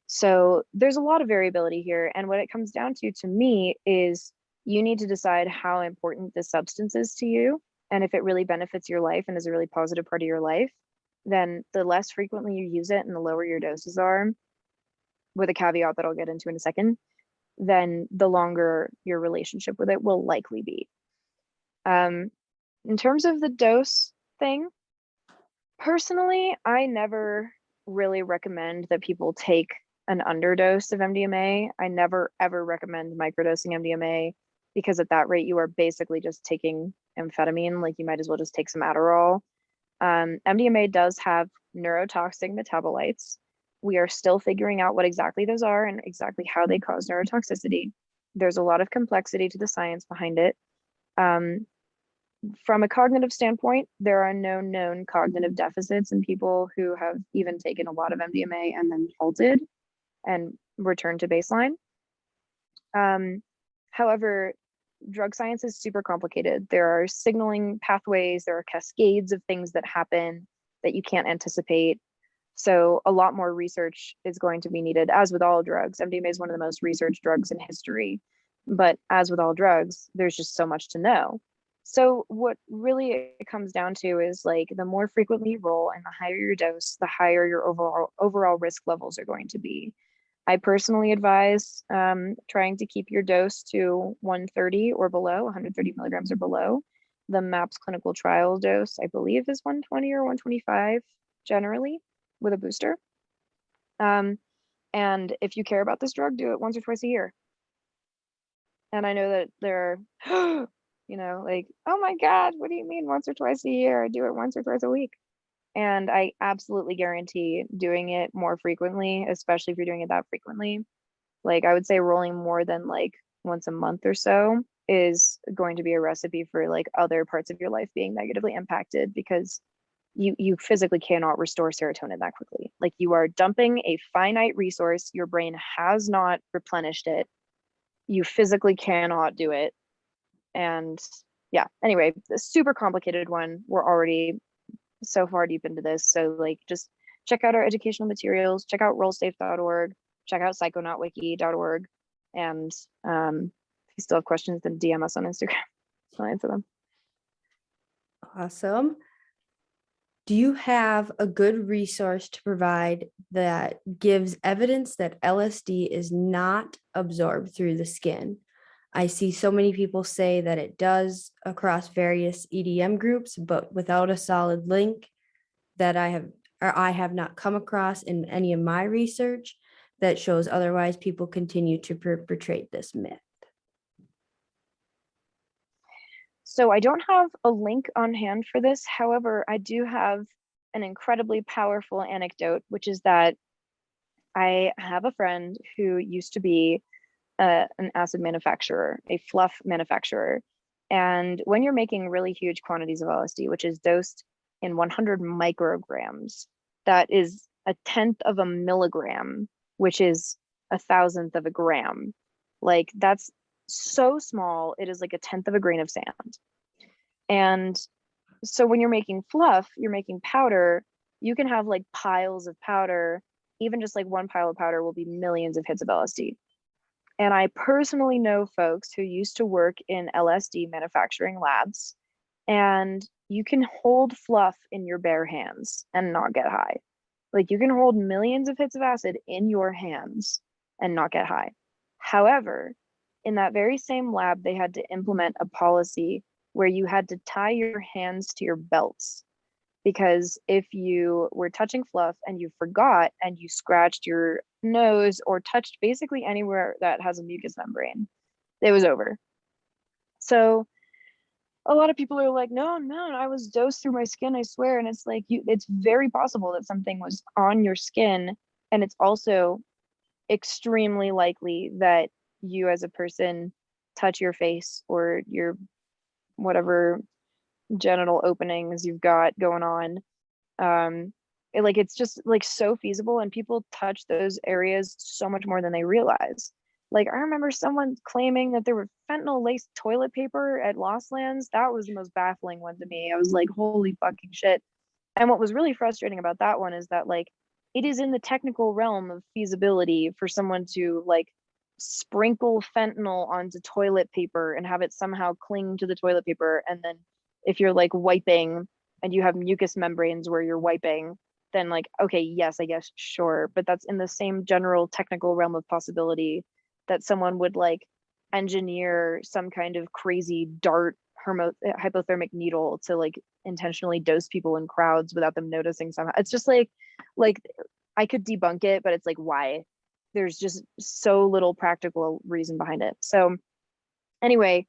So there's a lot of variability here. And what it comes down to me, is you need to decide how important this substance is to you. And if it really benefits your life and is a really positive part of your life, then the less frequently you use it and the lower your doses are, with a caveat that I'll get into in a second, then the longer your relationship with it will likely be. In terms of the dose thing, personally, I never really recommend that people take an underdose of MDMA. I never ever recommend microdosing MDMA because at that rate you are basically just taking amphetamine. Like you might as well just take some Adderall. MDMA does have neurotoxic metabolites. We are still figuring out what exactly those are and exactly how they cause neurotoxicity. There's a lot of complexity to the science behind it. From a cognitive standpoint, there are no known cognitive deficits in people who have even taken a lot of MDMA and then halted and returned to baseline. However, drug science is super complicated. There are signaling pathways, there are cascades of things that happen that you can't anticipate. So a lot more research is going to be needed, as with all drugs. MDMA is one of the most researched drugs in history. But as with all drugs, there's just so much to know. So what really it comes down to is like the more frequently you roll and the higher your dose, the higher your overall risk levels are going to be. I personally advise trying to keep your dose to 130 or below, 130 milligrams or below. The MAPS clinical trial dose, I believe, is 120 or 125 generally with a booster. And if you care about this drug, do it once or twice a year. And I know that there are, like, oh my God, what do you mean once or twice a year? I do it once or twice a week. And I absolutely guarantee doing it more frequently, especially if you're doing it that frequently. Like I would say rolling more than like once a month or so is going to be a recipe for like other parts of your life being negatively impacted, because you physically cannot restore serotonin that quickly. Like you are dumping a finite resource, your brain has not replenished it. You physically cannot do it. And yeah, anyway, the super complicated one. We're already so far deep into this. So like just check out our educational materials, check out rollsafe.org, check out psychonautwiki.org. And if you still have questions, then DM us on Instagram. I'll answer them. Awesome. Do you have a good resource to provide that gives evidence that LSD is not absorbed through the skin? I see so many people say that it does across various EDM groups, but without a solid link that I have not come across in any of my research that shows otherwise. People continue to perpetrate this myth. So I don't have a link on hand for this. However, I do have an incredibly powerful anecdote, which is that I have a friend who used to be an acid manufacturer, a fluff manufacturer. And when you're making really huge quantities of LSD, which is dosed in 100 micrograms, that is a tenth of a milligram, which is a thousandth of a gram. Like that's so small, it is like a tenth of a grain of sand. And so when you're making fluff, you're making powder, you can have like piles of powder. Even just like one pile of powder will be millions of hits of LSD. And I personally know folks who used to work in LSD manufacturing labs, and you can hold fluff in your bare hands and not get high. Like you can hold millions of hits of acid in your hands and not get high. However, in that very same lab, they had to implement a policy where you had to tie your hands to your belts, because if you were touching fluff and you forgot and you scratched your nose or touched basically anywhere that has a mucous membrane, it was over. So a lot of people are like, no, I was dosed through my skin, I swear. And it's like, it's very possible that something was on your skin. And it's also extremely likely that you as a person touch your face or your whatever genital openings you've got going on. It's just like so feasible, and people touch those areas so much more than they realize. Like I remember someone claiming that there were fentanyl laced toilet paper at Lost Lands. That was the most baffling one to me. I was like, holy fucking shit. And what was really frustrating about that one is that like it is in the technical realm of feasibility for someone to like sprinkle fentanyl onto toilet paper and have it somehow cling to the toilet paper. And then if you're like wiping and you have mucous membranes where you're wiping, then like, okay, yes, I guess, sure. But that's in the same general technical realm of possibility that someone would like engineer some kind of crazy dart hypothermic needle to like intentionally dose people in crowds without them noticing somehow. It's just like I could debunk it, but it's like, why? There's just so little practical reason behind it. So anyway,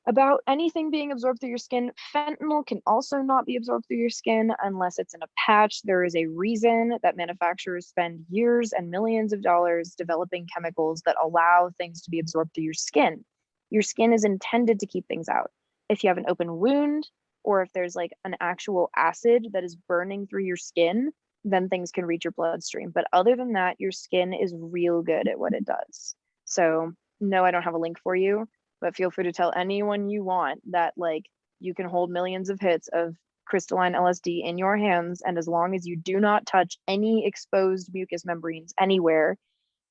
About anything being absorbed through your skin, fentanyl can also not be absorbed through your skin unless it's in a patch. There is a reason that manufacturers spend years and millions of dollars developing chemicals that allow things to be absorbed through your skin. Your skin is intended to keep things out. If you have an open wound, or if there's like an actual acid that is burning through your skin, then things can reach your bloodstream. But other than that, your skin is real good at what it does. So no, I don't have a link for you, but feel free to tell anyone you want that like you can hold millions of hits of crystalline LSD in your hands, and as long as you do not touch any exposed mucous membranes anywhere,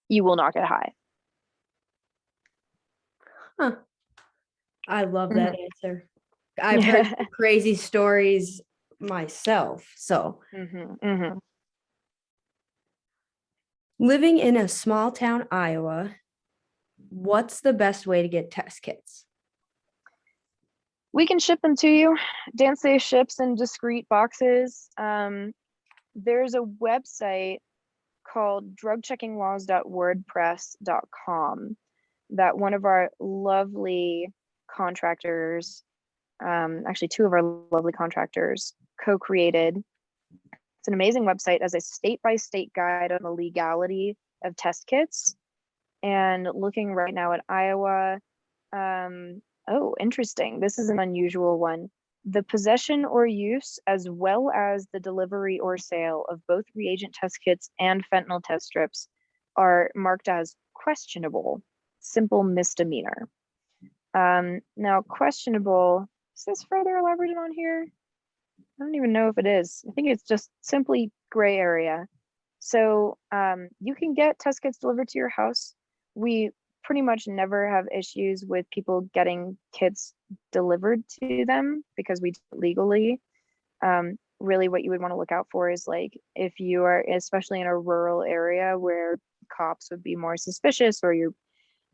you will not get high. Huh. I love that answer. I've heard some crazy stories myself. So living in a small town, Iowa, what's the best way to get test kits? We can ship them to you. Dancesafe ships in discrete boxes. There's a website called drugcheckinglaws.wordpress.com that one of our lovely contractors, actually two of our lovely contractors, co-created. It's an amazing website as a state-by-state guide on the legality of test kits. And looking right now at Iowa, oh, interesting. This is an unusual one. The possession or use, as well as the delivery or sale of both reagent test kits and fentanyl test strips, are marked as questionable, simple misdemeanor. Now, questionable, is this further elaborated on here? I don't even know if it is. I think it's just simply gray area. So you can get test kits delivered to your house. We pretty much never have issues with people getting kits delivered to them because we do it legally. Really what you would want to look out for is like if you are especially in a rural area where cops would be more suspicious, or you're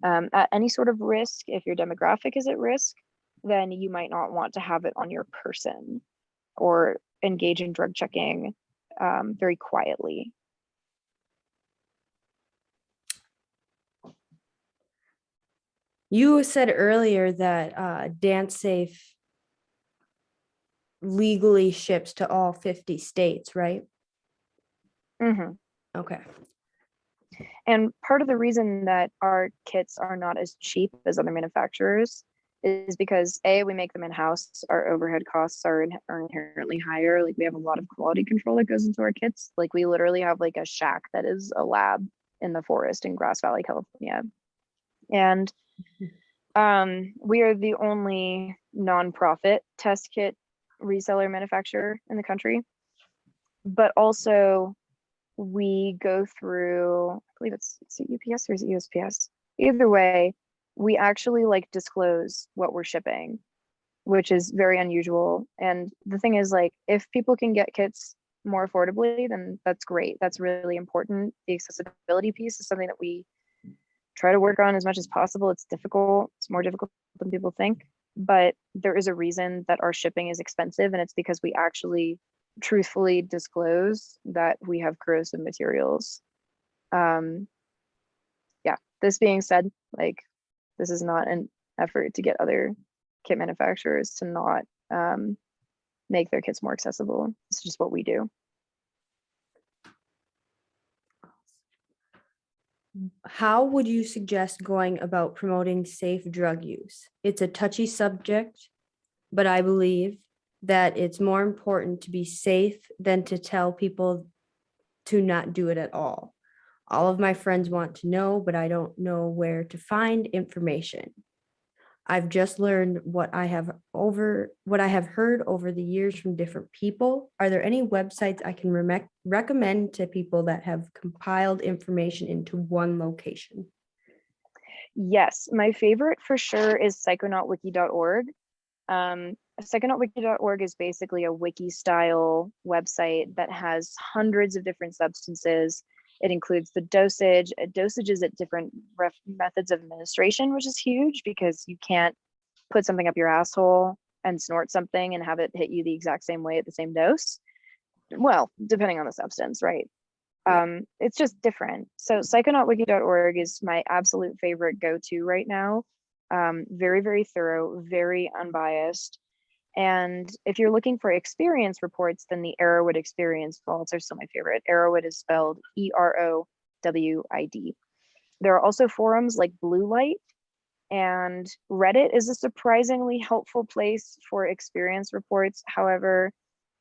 at any sort of risk, if your demographic is at risk, then you might not want to have it on your person or engage in drug checking very quietly. You said earlier that Dancesafe legally ships to all 50 states, right? Mm-hmm. Okay. And part of the reason that our kits are not as cheap as other manufacturers is because A, we make them in-house. Our overhead costs are inherently higher. Like we have a lot of quality control that goes into our kits. Like we literally have like a shack that is a lab in the forest in Grass Valley, California. And we are the only nonprofit test kit reseller manufacturer in the country. But also we go through, I believe it's UPS or is it USPS? Either way, we actually like disclose what we're shipping, which is very unusual. And the thing is, like, if people can get kits more affordably, then that's great. That's really important. The accessibility piece is something that we try to work on as much as possible. It's difficult. It's more difficult than people think, but there is a reason that our shipping is expensive, and it's because we actually truthfully disclose that we have corrosive materials. Yeah, this being said, like, this is not an effort to get other kit manufacturers to not make their kits more accessible. It's just what we do. How would you suggest going about promoting safe drug use? It's a touchy subject, but I believe that it's more important to be safe than to tell people to not do it at all. All of my friends want to know, but I don't know where to find information. I've just learned what I have heard over the years from different people. Are there any websites I can recommend to people that have compiled information into one location? Yes, my favorite for sure is psychonautwiki.org. Psychonautwiki.org is basically a wiki style website that has hundreds of different substances. It includes the dosage. Dosages at different methods of administration, which is huge because you can't put something up your asshole and snort something and have it hit you the exact same way at the same dose. Well, depending on the substance, right? It's just different. So psychonautwiki.org is my absolute favorite go-to right now. Very, very thorough, very unbiased. And if you're looking for experience reports, then the Arrowwood experience vaults are still my favorite. Arrowwood is spelled EROWID. There are also forums like Blue Light, and Reddit is a surprisingly helpful place for experience reports. However,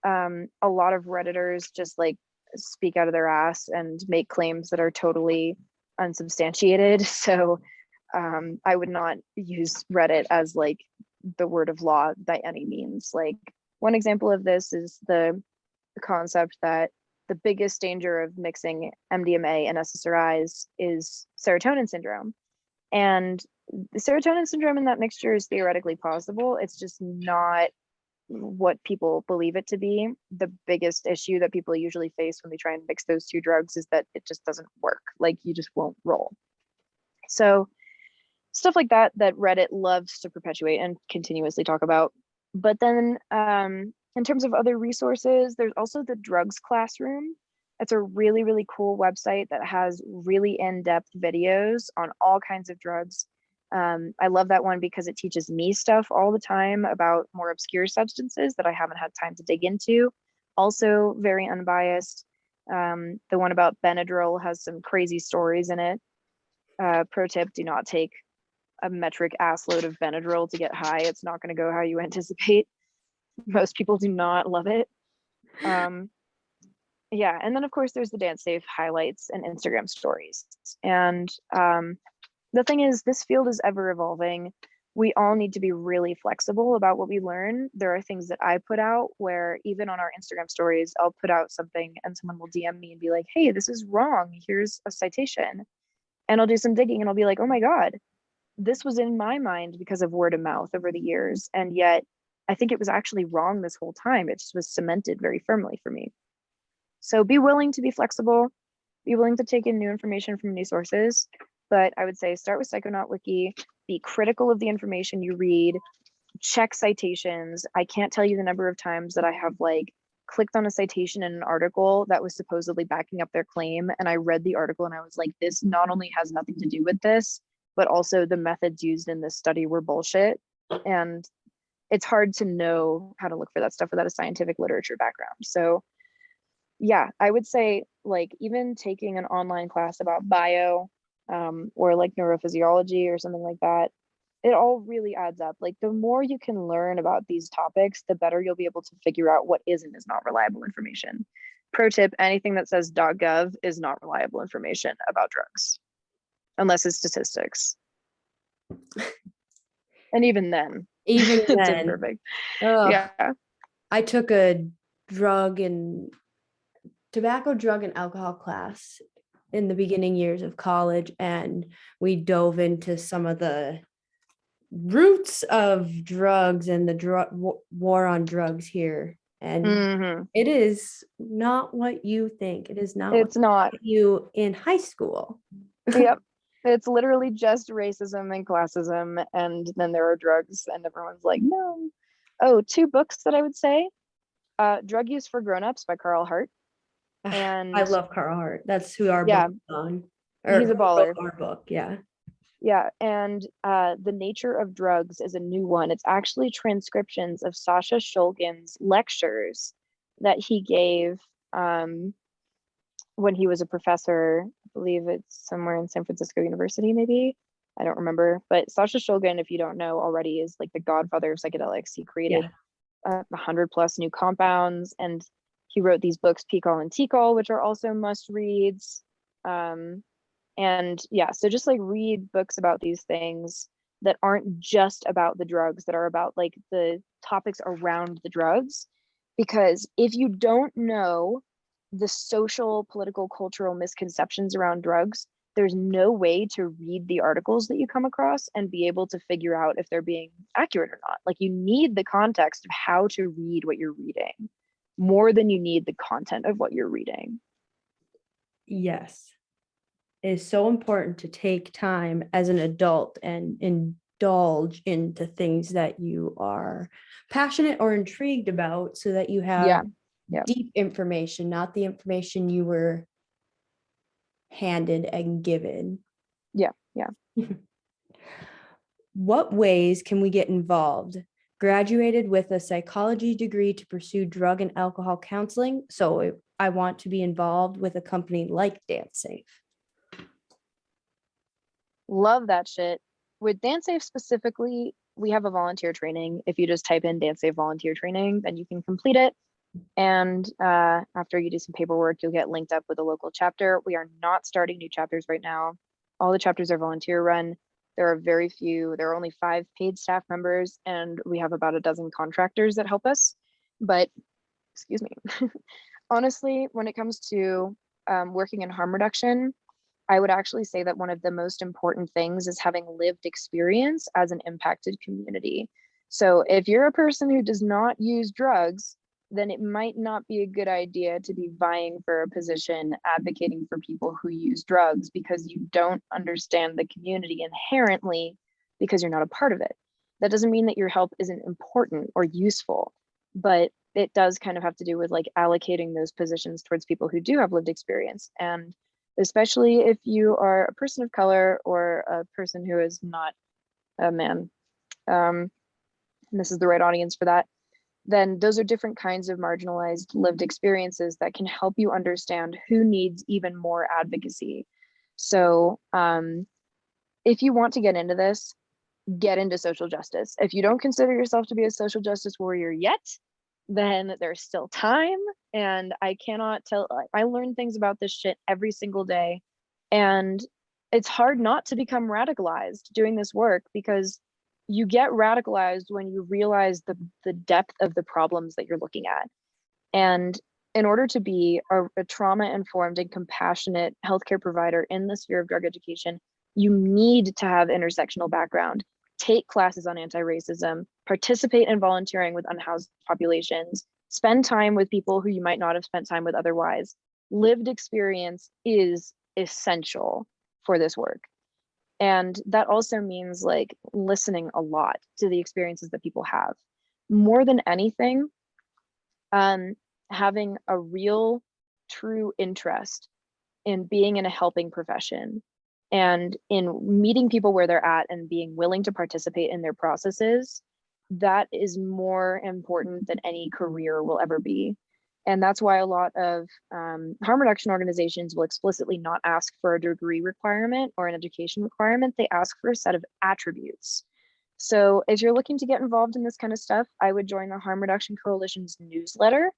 a lot of Redditors just like speak out of their ass and make claims that are totally unsubstantiated. So I would not use Reddit as like the word of law by any means. Like, one example of this is the concept that the biggest danger of mixing MDMA and SSRIs is serotonin syndrome. And the serotonin syndrome in that mixture is theoretically possible. It's just not what people believe it to be. The biggest issue that people usually face when they try and mix those two drugs is that it just doesn't work. Like, you just won't roll. So stuff like that Reddit loves to perpetuate and continuously talk about. But then in terms of other resources, there's also the Drugs Classroom. It's a really, really cool website that has really in-depth videos on all kinds of drugs. I love that one because it teaches me stuff all the time about more obscure substances that I haven't had time to dig into. Also very unbiased. The one about Benadryl has some crazy stories in it. Pro tip, do not take a metric ass load of Benadryl to get high. It's not going to go how you anticipate. Most people do not love it. Yeah, and then of course there's the Dancesafe highlights and Instagram stories. And the thing is, this field is ever evolving. We all need to be really flexible about what we learn. There are things that I put out where even on our Instagram stories, I'll put out something and someone will DM me and be like, hey, this is wrong. Here's a citation. And I'll do some digging and I'll be like, oh my God, this was in my mind because of word of mouth over the years. And yet I think it was actually wrong this whole time. It just was cemented very firmly for me. So be willing to be flexible, be willing to take in new information from new sources. But I would say start with Psychonaut Wiki, be critical of the information you read, check citations. I can't tell you the number of times that I have like clicked on a citation in an article that was supposedly backing up their claim. And I read the article and I was like, this not only has nothing to do with this, but also the methods used in this study were bullshit. And it's hard to know how to look for that stuff without a scientific literature background. So yeah, I would say like even taking an online class about bio or like neurophysiology or something like that, it all really adds up. Like the more you can learn about these topics, the better you'll be able to figure out what is and is not reliable information. Pro tip, anything that says .gov is not reliable information about drugs, unless it's statistics. And even then, it's imperfect. Yeah. I took a tobacco, drug, and alcohol class in the beginning years of college, and we dove into some of the roots of drugs and the war on drugs here. And it is not what you think. It is not. It's not you in high school. Yep. It's literally just racism and classism, and then there are drugs, and everyone's like, no. Oh, two books that I would say. Drug Use for Grown-Ups by Carl Hart. And I love Carl Hart. That's who our book is on. He's a baller. Our book, yeah. Yeah, and The Nature of Drugs is a new one. It's actually transcriptions of Sasha Shulgin's lectures that he gave when he was a professor. I believe it's somewhere in San Francisco University, maybe. I don't remember. But Sasha Shulgin, if you don't know already, is like the godfather of psychedelics. He created 100+ new compounds, and he wrote these books, Pikal and Tikal, which are also must reads. And yeah, so just like read books about these things that aren't just about the drugs, that are about like the topics around the drugs. Because if you don't know the social, political, cultural misconceptions around drugs, there's no way to read the articles that you come across and be able to figure out if they're being accurate or not. Like, you need the context of how to read what you're reading more than you need the content of what you're reading. Yes. It is so important to take time as an adult and indulge into things that you are passionate or intrigued about, so that you have deep information, not the information you were handed and given. Yeah. What ways can we get involved? Graduated with a psychology degree to pursue drug and alcohol counseling. So I want to be involved with a company like Dancesafe. Love that shit. With Dancesafe specifically, we have a volunteer training. If you just type in Dancesafe volunteer training, then you can complete it. And after you do some paperwork, you'll get linked up with a local chapter. We are not starting new chapters right now. All the chapters are volunteer run. There are only 5 paid staff members, and we have about a dozen contractors that help us. But, excuse me, honestly, when it comes to working in harm reduction, I would actually say that one of the most important things is having lived experience as an impacted community. So if you're a person who does not use drugs, then it might not be a good idea to be vying for a position advocating for people who use drugs, because you don't understand the community inherently because you're not a part of it. That doesn't mean that your help isn't important or useful, but it does kind of have to do with like allocating those positions towards people who do have lived experience. And especially if you are a person of color or a person who is not a man, and this is the right audience for that, then those are different kinds of marginalized lived experiences that can help you understand who needs even more advocacy. So if you want to get into this, get into social justice. If you don't consider yourself to be a social justice warrior yet, then there's still time. And I cannot tell, I learn things about this shit every single day. And it's hard not to become radicalized doing this work, because you get radicalized when you realize the depth of the problems that you're looking at. And in order to be a trauma-informed and compassionate healthcare provider in the sphere of drug education, you need to have intersectional background, take classes on anti-racism, participate in volunteering with unhoused populations, spend time with people who you might not have spent time with otherwise. Lived experience is essential for this work. And that also means like listening a lot to the experiences that people have. More than anything, having a real, true interest in being in a helping profession and in meeting people where they're at and being willing to participate in their processes, that is more important than any career will ever be. And that's why a lot of harm reduction organizations will explicitly not ask for a degree requirement or an education requirement. They ask for a set of attributes. So if you're looking to get involved in this kind of stuff, I would join the Harm Reduction Coalition's newsletter.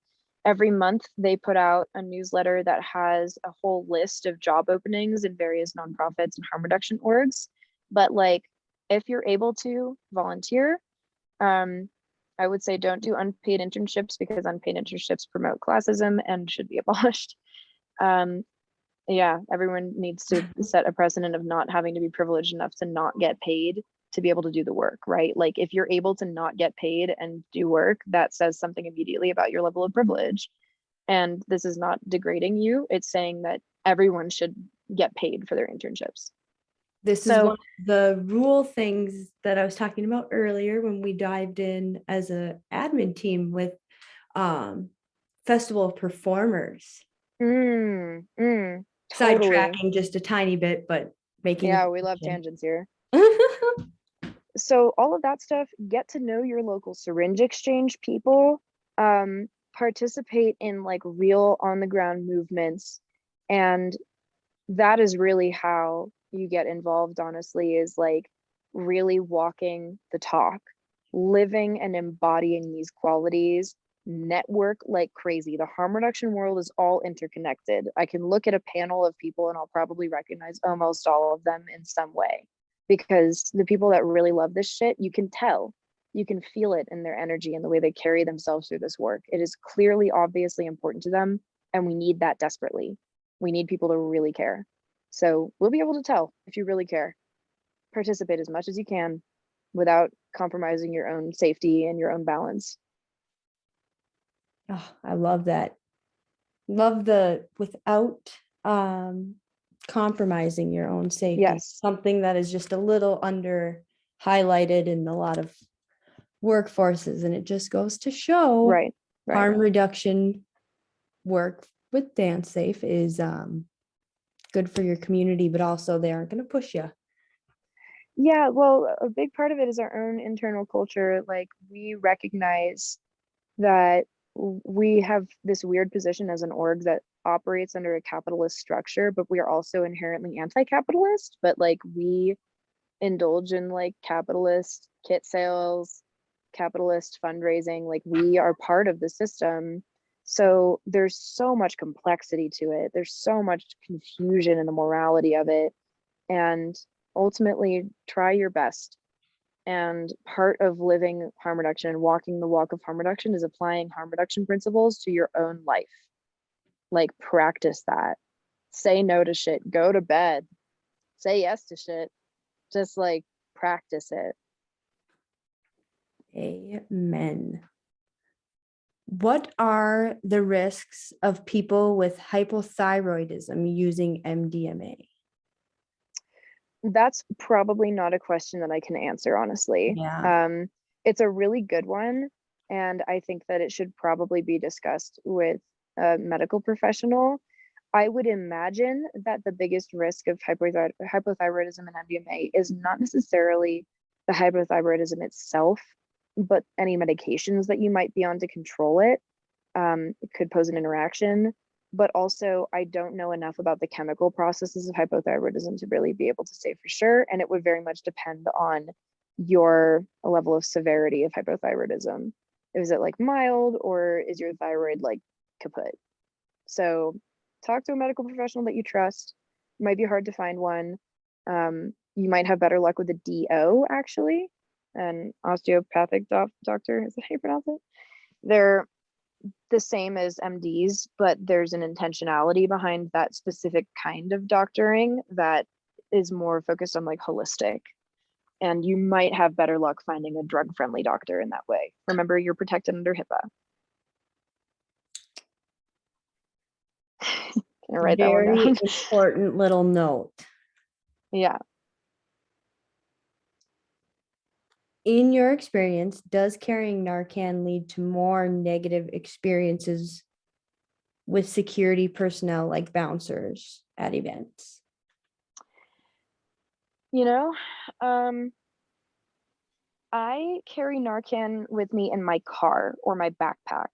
Every month, they put out a newsletter that has a whole list of job openings in various nonprofits and harm reduction orgs. But like, if you're able to volunteer, I would say don't do unpaid internships, because unpaid internships promote classism and should be abolished. Yeah, everyone needs to set a precedent of not having to be privileged enough to not get paid to be able to do the work, right? Like if you're able to not get paid and do work, that says something immediately about your level of privilege. And this is not degrading you. It's saying that everyone should get paid for their internships. This is one of the rule things that I was talking about earlier when we dived in as a admin team with Festival of Performers. Totally. Sidetracking just a tiny bit, but making yeah, we love tangents here. So all of that stuff, get to know your local syringe exchange people, participate in like real on the ground movements. And that is really how you get involved, honestly, is like really walking the talk, living and embodying these qualities, network like crazy. The harm reduction world is all interconnected. I can look at a panel of people and I'll probably recognize almost all of them in some way, because the people that really love this shit, you can tell, you can feel it in their energy and the way they carry themselves through this work. It is clearly, obviously important to them, and we need that desperately. We need people to really care. So we'll be able to tell if you really care. Participate as much as you can without compromising your own safety and your own balance. Oh, I love that. Love the without compromising your own safety. Yes. Something that is just a little under highlighted in a lot of workforces, and it just goes to show right. harm reduction work with Dancesafe is good for your community, but also they aren't going to push you. Yeah, well, a big part of it is our own internal culture. Like, we recognize that we have this weird position as an org that operates under a capitalist structure, but we are also inherently anti-capitalist. But like, we indulge in like capitalist kit sales, capitalist fundraising. Like, we are part of the system. So there's so much complexity to it. There's so much confusion in the morality of it. And ultimately, try your best. And part of living harm reduction and walking the walk of harm reduction is applying harm reduction principles to your own life. Like, practice that. Say no to shit. Go to bed. Say yes to shit. Just like practice it. Amen. What are the risks of people with hypothyroidism using MDMA? That's probably not a question that I can answer, honestly. Yeah. It's a really good one. And I think that it should probably be discussed with a medical professional. I would imagine that the biggest risk of hypothyroidism and MDMA is not necessarily the hypothyroidism itself, but any medications that you might be on to control it. It could pose an interaction. But also, I don't know enough about the chemical processes of hypothyroidism to really be able to say for sure. And it would very much depend on your level of severity of hypothyroidism. Is it like mild, or is your thyroid like kaput? So talk to a medical professional that you trust. It might be hard to find one. You might have better luck with a DO, actually, an osteopathic doctor. Is that how you pronounce it? They're the same as MDs, but there's an intentionality behind that specific kind of doctoring that is more focused on like holistic. And you might have better luck finding a drug friendly doctor in that way. Remember, you're protected under HIPAA. Can I write that one Very down? important little note. Yeah. In your experience, does carrying Narcan lead to more negative experiences with security personnel like bouncers at events? You know, I carry Narcan with me in my car or my backpack.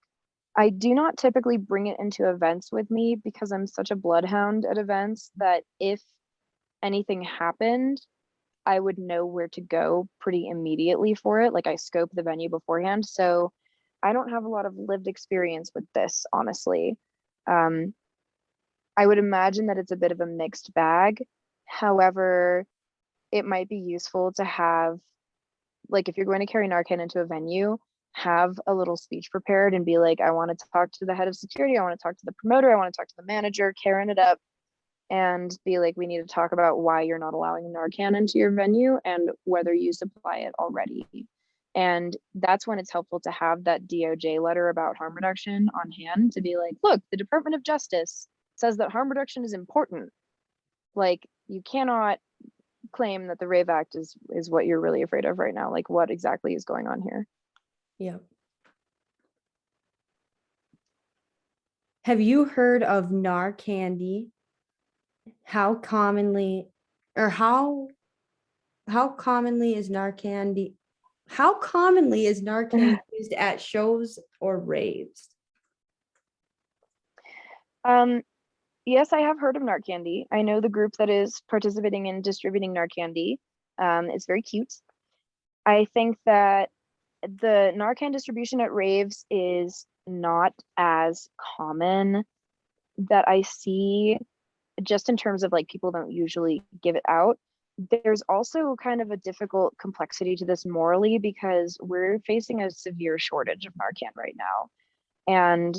I do not typically bring it into events with me because I'm such a bloodhound at events that if anything happened, I would know where to go pretty immediately for it. Like, I scope the venue beforehand. So I don't have a lot of lived experience with this, honestly. Um, I would imagine that it's a bit of a mixed bag. However, it might be useful to have, like, if you're going to carry Narcan into a venue, have a little speech prepared and be like, I want to talk to the head of security. I want to talk to the promoter. I want to talk to the manager, Karen it up, and be like, we need to talk about why you're not allowing Narcan into your venue and whether you supply it already. And that's when it's helpful to have that DOJ letter about harm reduction on hand to be like, look, the Department of Justice says that harm reduction is important. Like, you cannot claim that the Rave Act is what you're really afraid of right now. Like, what exactly is going on here? Yep. Have you heard of Narcandy? How commonly or how commonly is Narcandy used at shows or raves? Yes, I have heard of Narcandy. I know the group that is participating in distributing Narcandy. It's very cute. I think that the Narcan distribution at raves is not as common that I see, just in terms of like, people don't usually give it out. There's also kind of a difficult complexity to this morally because we're facing a severe shortage of Narcan right now. And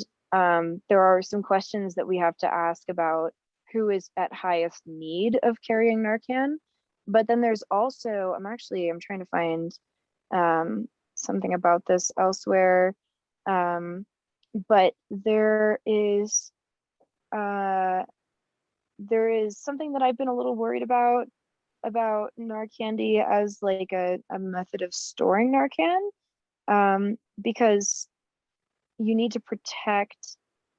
there are some questions that we have to ask about who is at highest need of carrying Narcan. But then there's also, I'm trying to find something about this elsewhere. But uh, there is something that I've been a little worried about Narcandy as like a method of storing Narcan, because you need to protect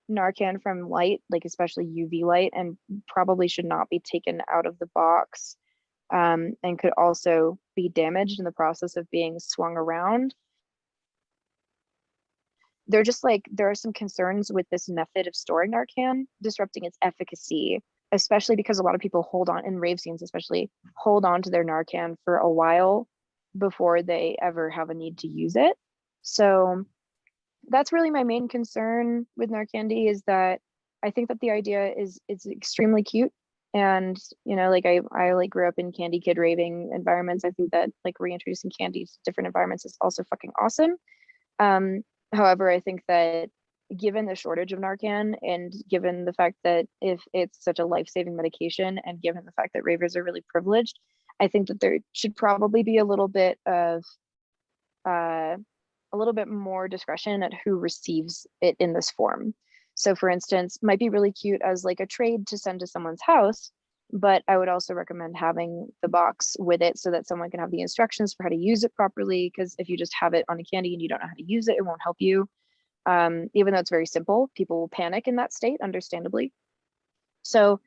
Narcan from light, like especially UV light, and probably should not be taken out of the box and could also be damaged in the process of being swung around. They're just like, there are some concerns with this method of storing Narcan disrupting its efficacy, especially because a lot of people hold on, in rave scenes especially, hold on to their Narcan for a while before they ever have a need to use it. So that's really my main concern with Narcandy, is that I think that the idea is extremely cute. And, you know, like I like grew up in candy kid raving environments. I think that like reintroducing candy to different environments is also fucking awesome. However, I think that given the shortage of Narcan, and given the fact that if it's such a life-saving medication, and given the fact that ravers are really privileged, I think that there should probably be a little bit more discretion at who receives it in this form. So for instance, might be really cute as like a trade to send to someone's house, but I would also recommend having the box with it so that someone can have the instructions for how to use it properly. Because if you just have it on a candy and you don't know how to use it, it won't help you. Even though it's very simple, people will panic in that state, understandably. So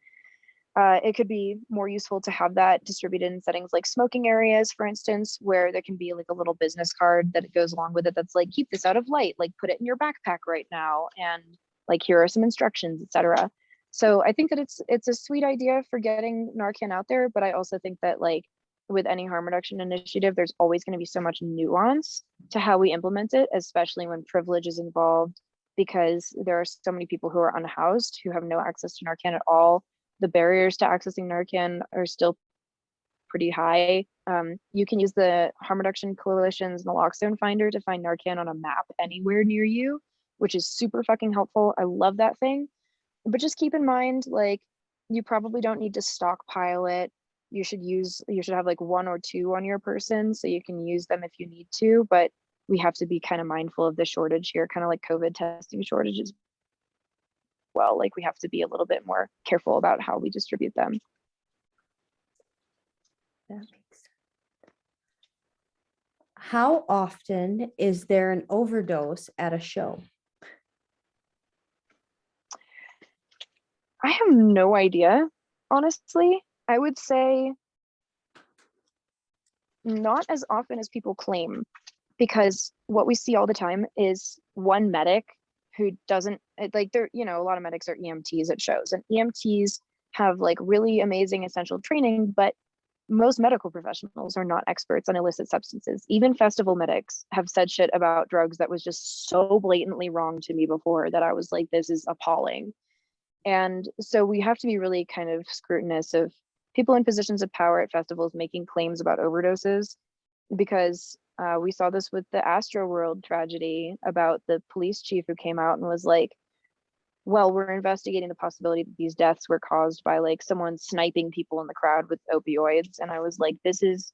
it could be more useful to have that distributed in settings like smoking areas, for instance, where there can be like a little business card that goes along with it that's like, keep this out of light, like put it in your backpack right now, and like here are some instructions, etc. So I think that it's a sweet idea for getting Narcan out there, but I also think that like with any harm reduction initiative, there's always going to be so much nuance to how we implement it, especially when privilege is involved, because there are so many people who are unhoused who have no access to Narcan at all. The barriers to accessing Narcan are still pretty high. You can use the harm reduction coalition's naloxone finder to find Narcan on a map anywhere near you, which is super fucking helpful. I love that thing. But just keep in mind, like, you probably don't need to stockpile it. You should have like 1 or 2 on your person so you can use them if you need to. But we have to be kind of mindful of the shortage here, kind of like COVID testing shortages. Well, like we have to be a little bit more careful about how we distribute them. That makes sense. How often is there an overdose at a show? I have no idea, honestly. I would say not as often as people claim, because what we see all the time is one medic who doesn't, like, they're, you know, a lot of medics are EMTs at shows, and EMTs have like really amazing essential training, but most medical professionals are not experts on illicit substances. Even festival medics have said shit about drugs that was just so blatantly wrong to me before that I was like, this is appalling. And so we have to be really kind of scrutinous of people in positions of power at festivals making claims about overdoses, because we saw this with the Astro World tragedy about the police chief who came out and was like, well, we're investigating the possibility that these deaths were caused by like someone sniping people in the crowd with opioids. And I was like, this is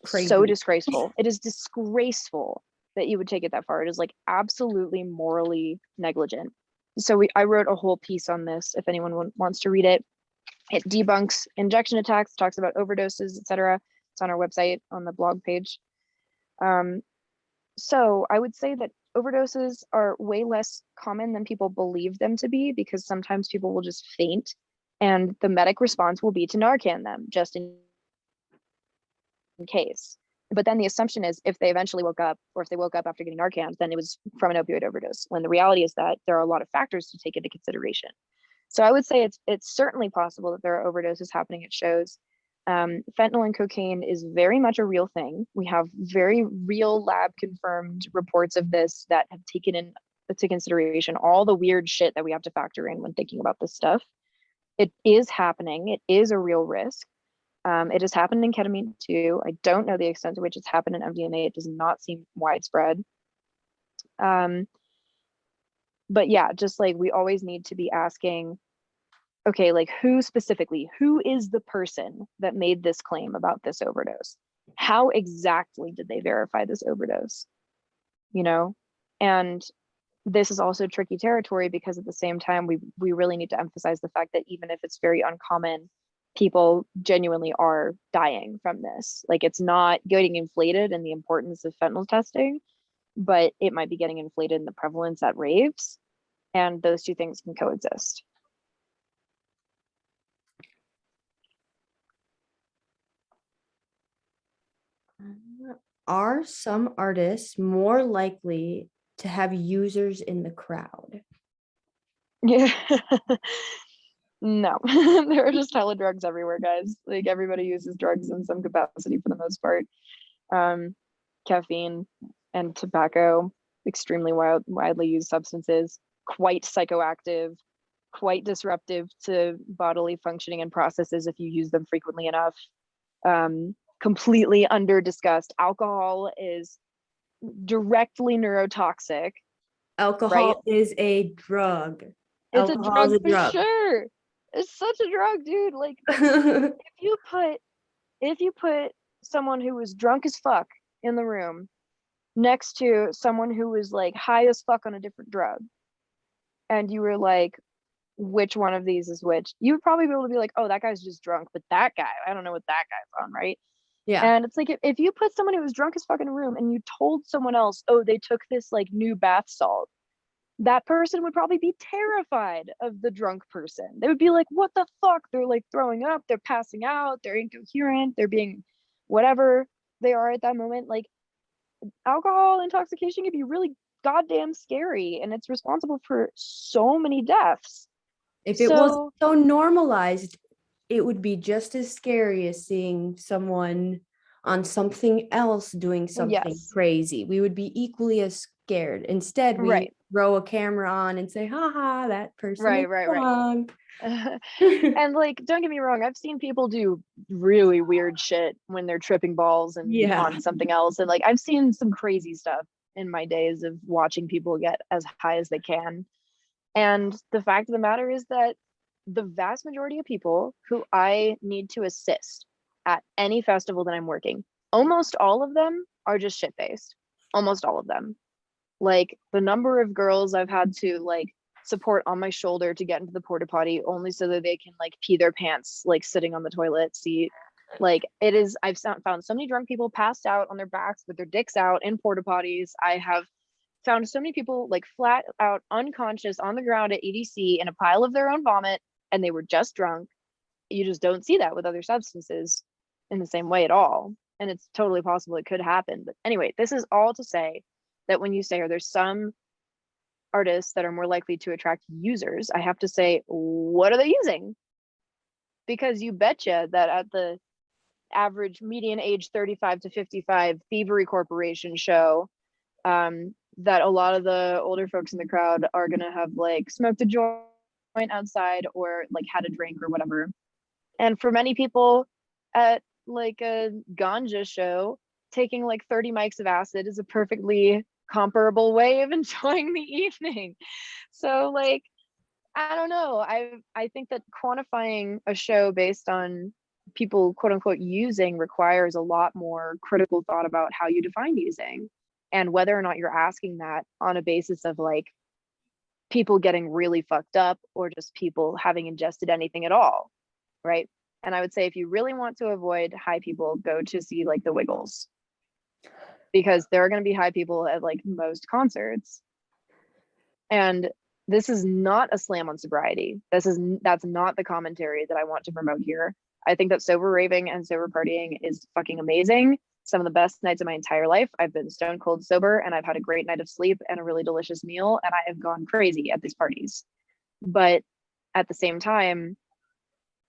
Crazy. so disgraceful. It is disgraceful that you would take it that far. It is like absolutely morally negligent. So I wrote a whole piece on this if anyone wants to read it. It debunks injection attacks, talks about overdoses, etc. It's on our website on the blog page. So I would say that overdoses are way less common than people believe them to be, because sometimes people will just faint and the medic response will be to Narcan them just in case. But then the assumption is if they eventually woke up, or if they woke up after getting Narcan, then it was from an opioid overdose, when the reality is that there are a lot of factors to take into consideration. So I would say it's certainly possible that there are overdoses happening at shows. Fentanyl and cocaine is very much a real thing. We have very real lab confirmed reports of this that have taken into consideration all the weird shit that we have to factor in when thinking about this stuff. It is happening. It is a real risk. It has happened in ketamine too. I don't know the extent to which it's happened in MDMA. It does not seem widespread. But yeah, just like we always need to be asking, okay, like who is the person that made this claim about this overdose? How exactly did they verify this overdose? You know, and this is also tricky territory, because at the same time, we really need to emphasize the fact that even if it's very uncommon, people genuinely are dying from this. Like, it's not getting inflated in the importance of fentanyl testing, but it might be getting inflated in the prevalence at raves, and those two things can coexist. Are some artists more likely to have users in the crowd? Yeah. No. There are just hella drugs everywhere, guys. Like everybody uses drugs in some capacity for the most part. Caffeine and tobacco, extremely widely used substances, quite psychoactive, quite disruptive to bodily functioning and processes if you use them frequently enough. Completely under discussed. Alcohol is directly neurotoxic, right? Alcohol is a drug. It's a Alcohol is drug a for drug. sure. It's such a drug, dude. Like if you put someone who was drunk as fuck in the room next to someone who was like high as fuck on a different drug, and you were like, which one of these is which, you would probably be able to be like, oh, that guy's just drunk, but that guy, I don't know what that guy's on, right? Yeah. And it's like if you put someone who was drunk as fuck in a room and you told someone else, oh, they took this like new bath salt, that person would probably be terrified of the drunk person. They would be like, what the fuck? They're like throwing up, they're passing out, they're incoherent, they're being whatever they are at that moment. Like alcohol intoxication can be really goddamn scary, and it's responsible for so many deaths. If it was So so normalized, it would be just as scary as seeing someone on something else doing something yes, crazy. We would be equally as scared. Instead, we right, throw a camera on and say, haha, that person is right. drunk. And like, don't get me wrong, I've seen people do really weird shit when they're tripping balls and Yeah. on something else. And like, I've seen some crazy stuff in my days of watching people get as high as they can. And the fact of the matter is that the vast majority of people who I need to assist at any festival that I'm working, almost all of them are just shit faced. Almost all of them. Like the number of girls I've had to like support on my shoulder to get into the porta potty only so that they can like pee their pants like sitting on the toilet seat. Like it is, I've found so many drunk people passed out on their backs with their dicks out in porta potties. I have found so many people like flat out unconscious on the ground at EDC in a pile of their own vomit, and they were just drunk. You just don't see that with other substances in the same way at all. And it's totally possible it could happen. But anyway, this is all to say that when you say, are there some artists that are more likely to attract users, I have to say, what are they using? Because you betcha that at the average median age 35 to 55 Thievery Corporation show, that a lot of the older folks in the crowd are going to have like smoked a joint outside or like had a drink or whatever. And for many people at like a ganja show, taking like 30 mics of acid is a perfectly comparable way of enjoying the evening. So like, I don't know. I think that quantifying a show based on people quote unquote using requires a lot more critical thought about how you define using and whether or not you're asking that on a basis of like people getting really fucked up or just people having ingested anything at all, right? And I would say if you really want to avoid high people, go to see like the Wiggles, because there are going to be high people at like most concerts. And this is not a slam on sobriety. That's not the commentary that I want to promote here. I think that sober raving and sober partying is fucking amazing. Some of the best nights of my entire life. I've been stone cold sober and I've had a great night of sleep and a really delicious meal, and I have gone crazy at these parties. But at the same time,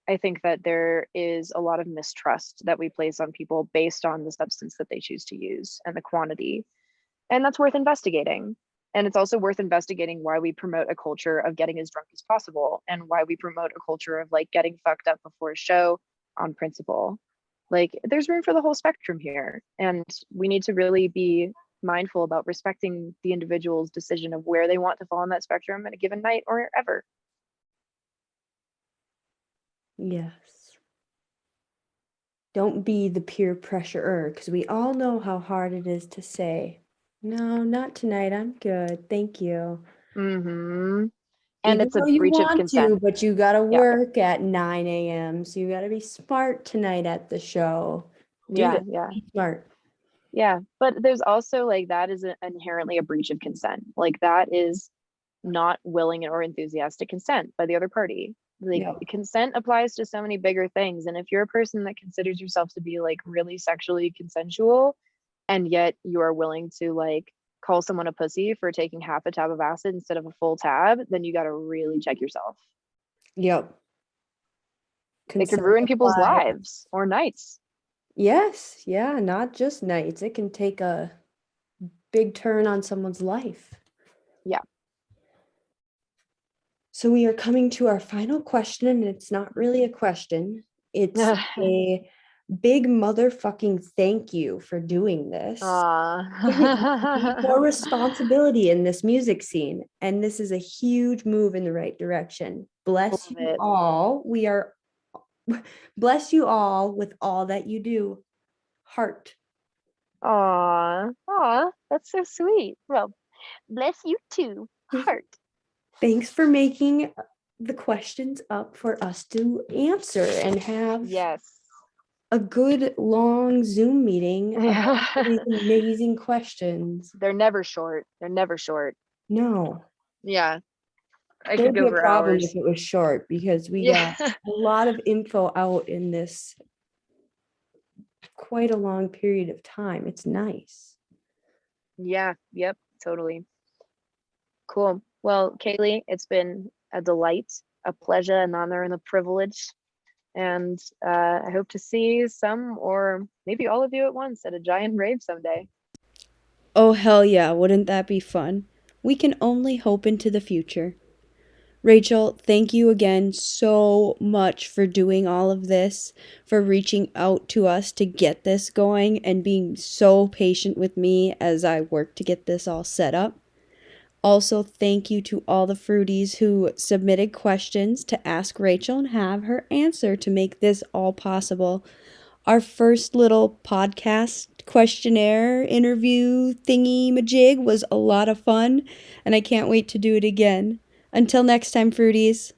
I think that there is a lot of mistrust that we place on people based on the substance that they choose to use and the quantity. And that's worth investigating. And it's also worth investigating why we promote a culture of getting as drunk as possible and why we promote a culture of like getting fucked up before a show on principle. Like there's room for the whole spectrum here. And we need to really be mindful about respecting the individual's decision of where they want to fall on that spectrum at a given night or ever. Yes. Don't be the peer pressurer, because we all know how hard it is to say, no, not tonight. I'm good. Thank you. Mm-hmm. And Even it's a though you breach of want consent. to, but you got to Yeah. work at 9 a.m. So you got to be smart tonight at the show. Do Yeah. it. Yeah. Be smart. Yeah. But there's also like that is inherently a breach of consent. Like that is not willing or enthusiastic consent by the other party. Like Yeah. consent applies to so many bigger things. And if you're a person that considers yourself to be like really sexually consensual, and yet you are willing to like call someone a pussy for taking half a tab of acid instead of a full tab, then you got to really check yourself. Yep. It could Consent ruin people's applies. lives or nights. Yes, yeah, not just nights. It can take a big turn on someone's life. Yeah. So we are coming to our final question, and it's not really a question. It's a big motherfucking thank you for doing this. You need more Aw. responsibility in this music scene, and this is a huge move in the right direction. Bless Love you it. all. Bless you all with all that you do. Heart. Aw. Aw. That's so sweet. Well, bless you too. Heart. Thanks for making the questions up for us to answer and have Yes. a good long Zoom meeting about these amazing questions. They're never short. They're never short. No, Yeah. I there could would be go a for problem if hours. it was short because we Yeah. got a lot of info out in this quite a long period of time. It's nice. Yeah. Yep. Totally. Cool. Well, Kaylee, it's been a delight, a pleasure, an honor, and a privilege. And I hope to see some or maybe all of you at once at a giant rave someday. Oh, hell yeah, wouldn't that be fun? We can only hope into the future. Rachel, thank you again so much for doing all of this, for reaching out to us to get this going, and being so patient with me as I work to get this all set up. Also, thank you to all the fruities who submitted questions to ask Rachel and have her answer to make this all possible. Our first little podcast questionnaire interview thingy majig was a lot of fun, and I can't wait to do it again. Until next time, fruities.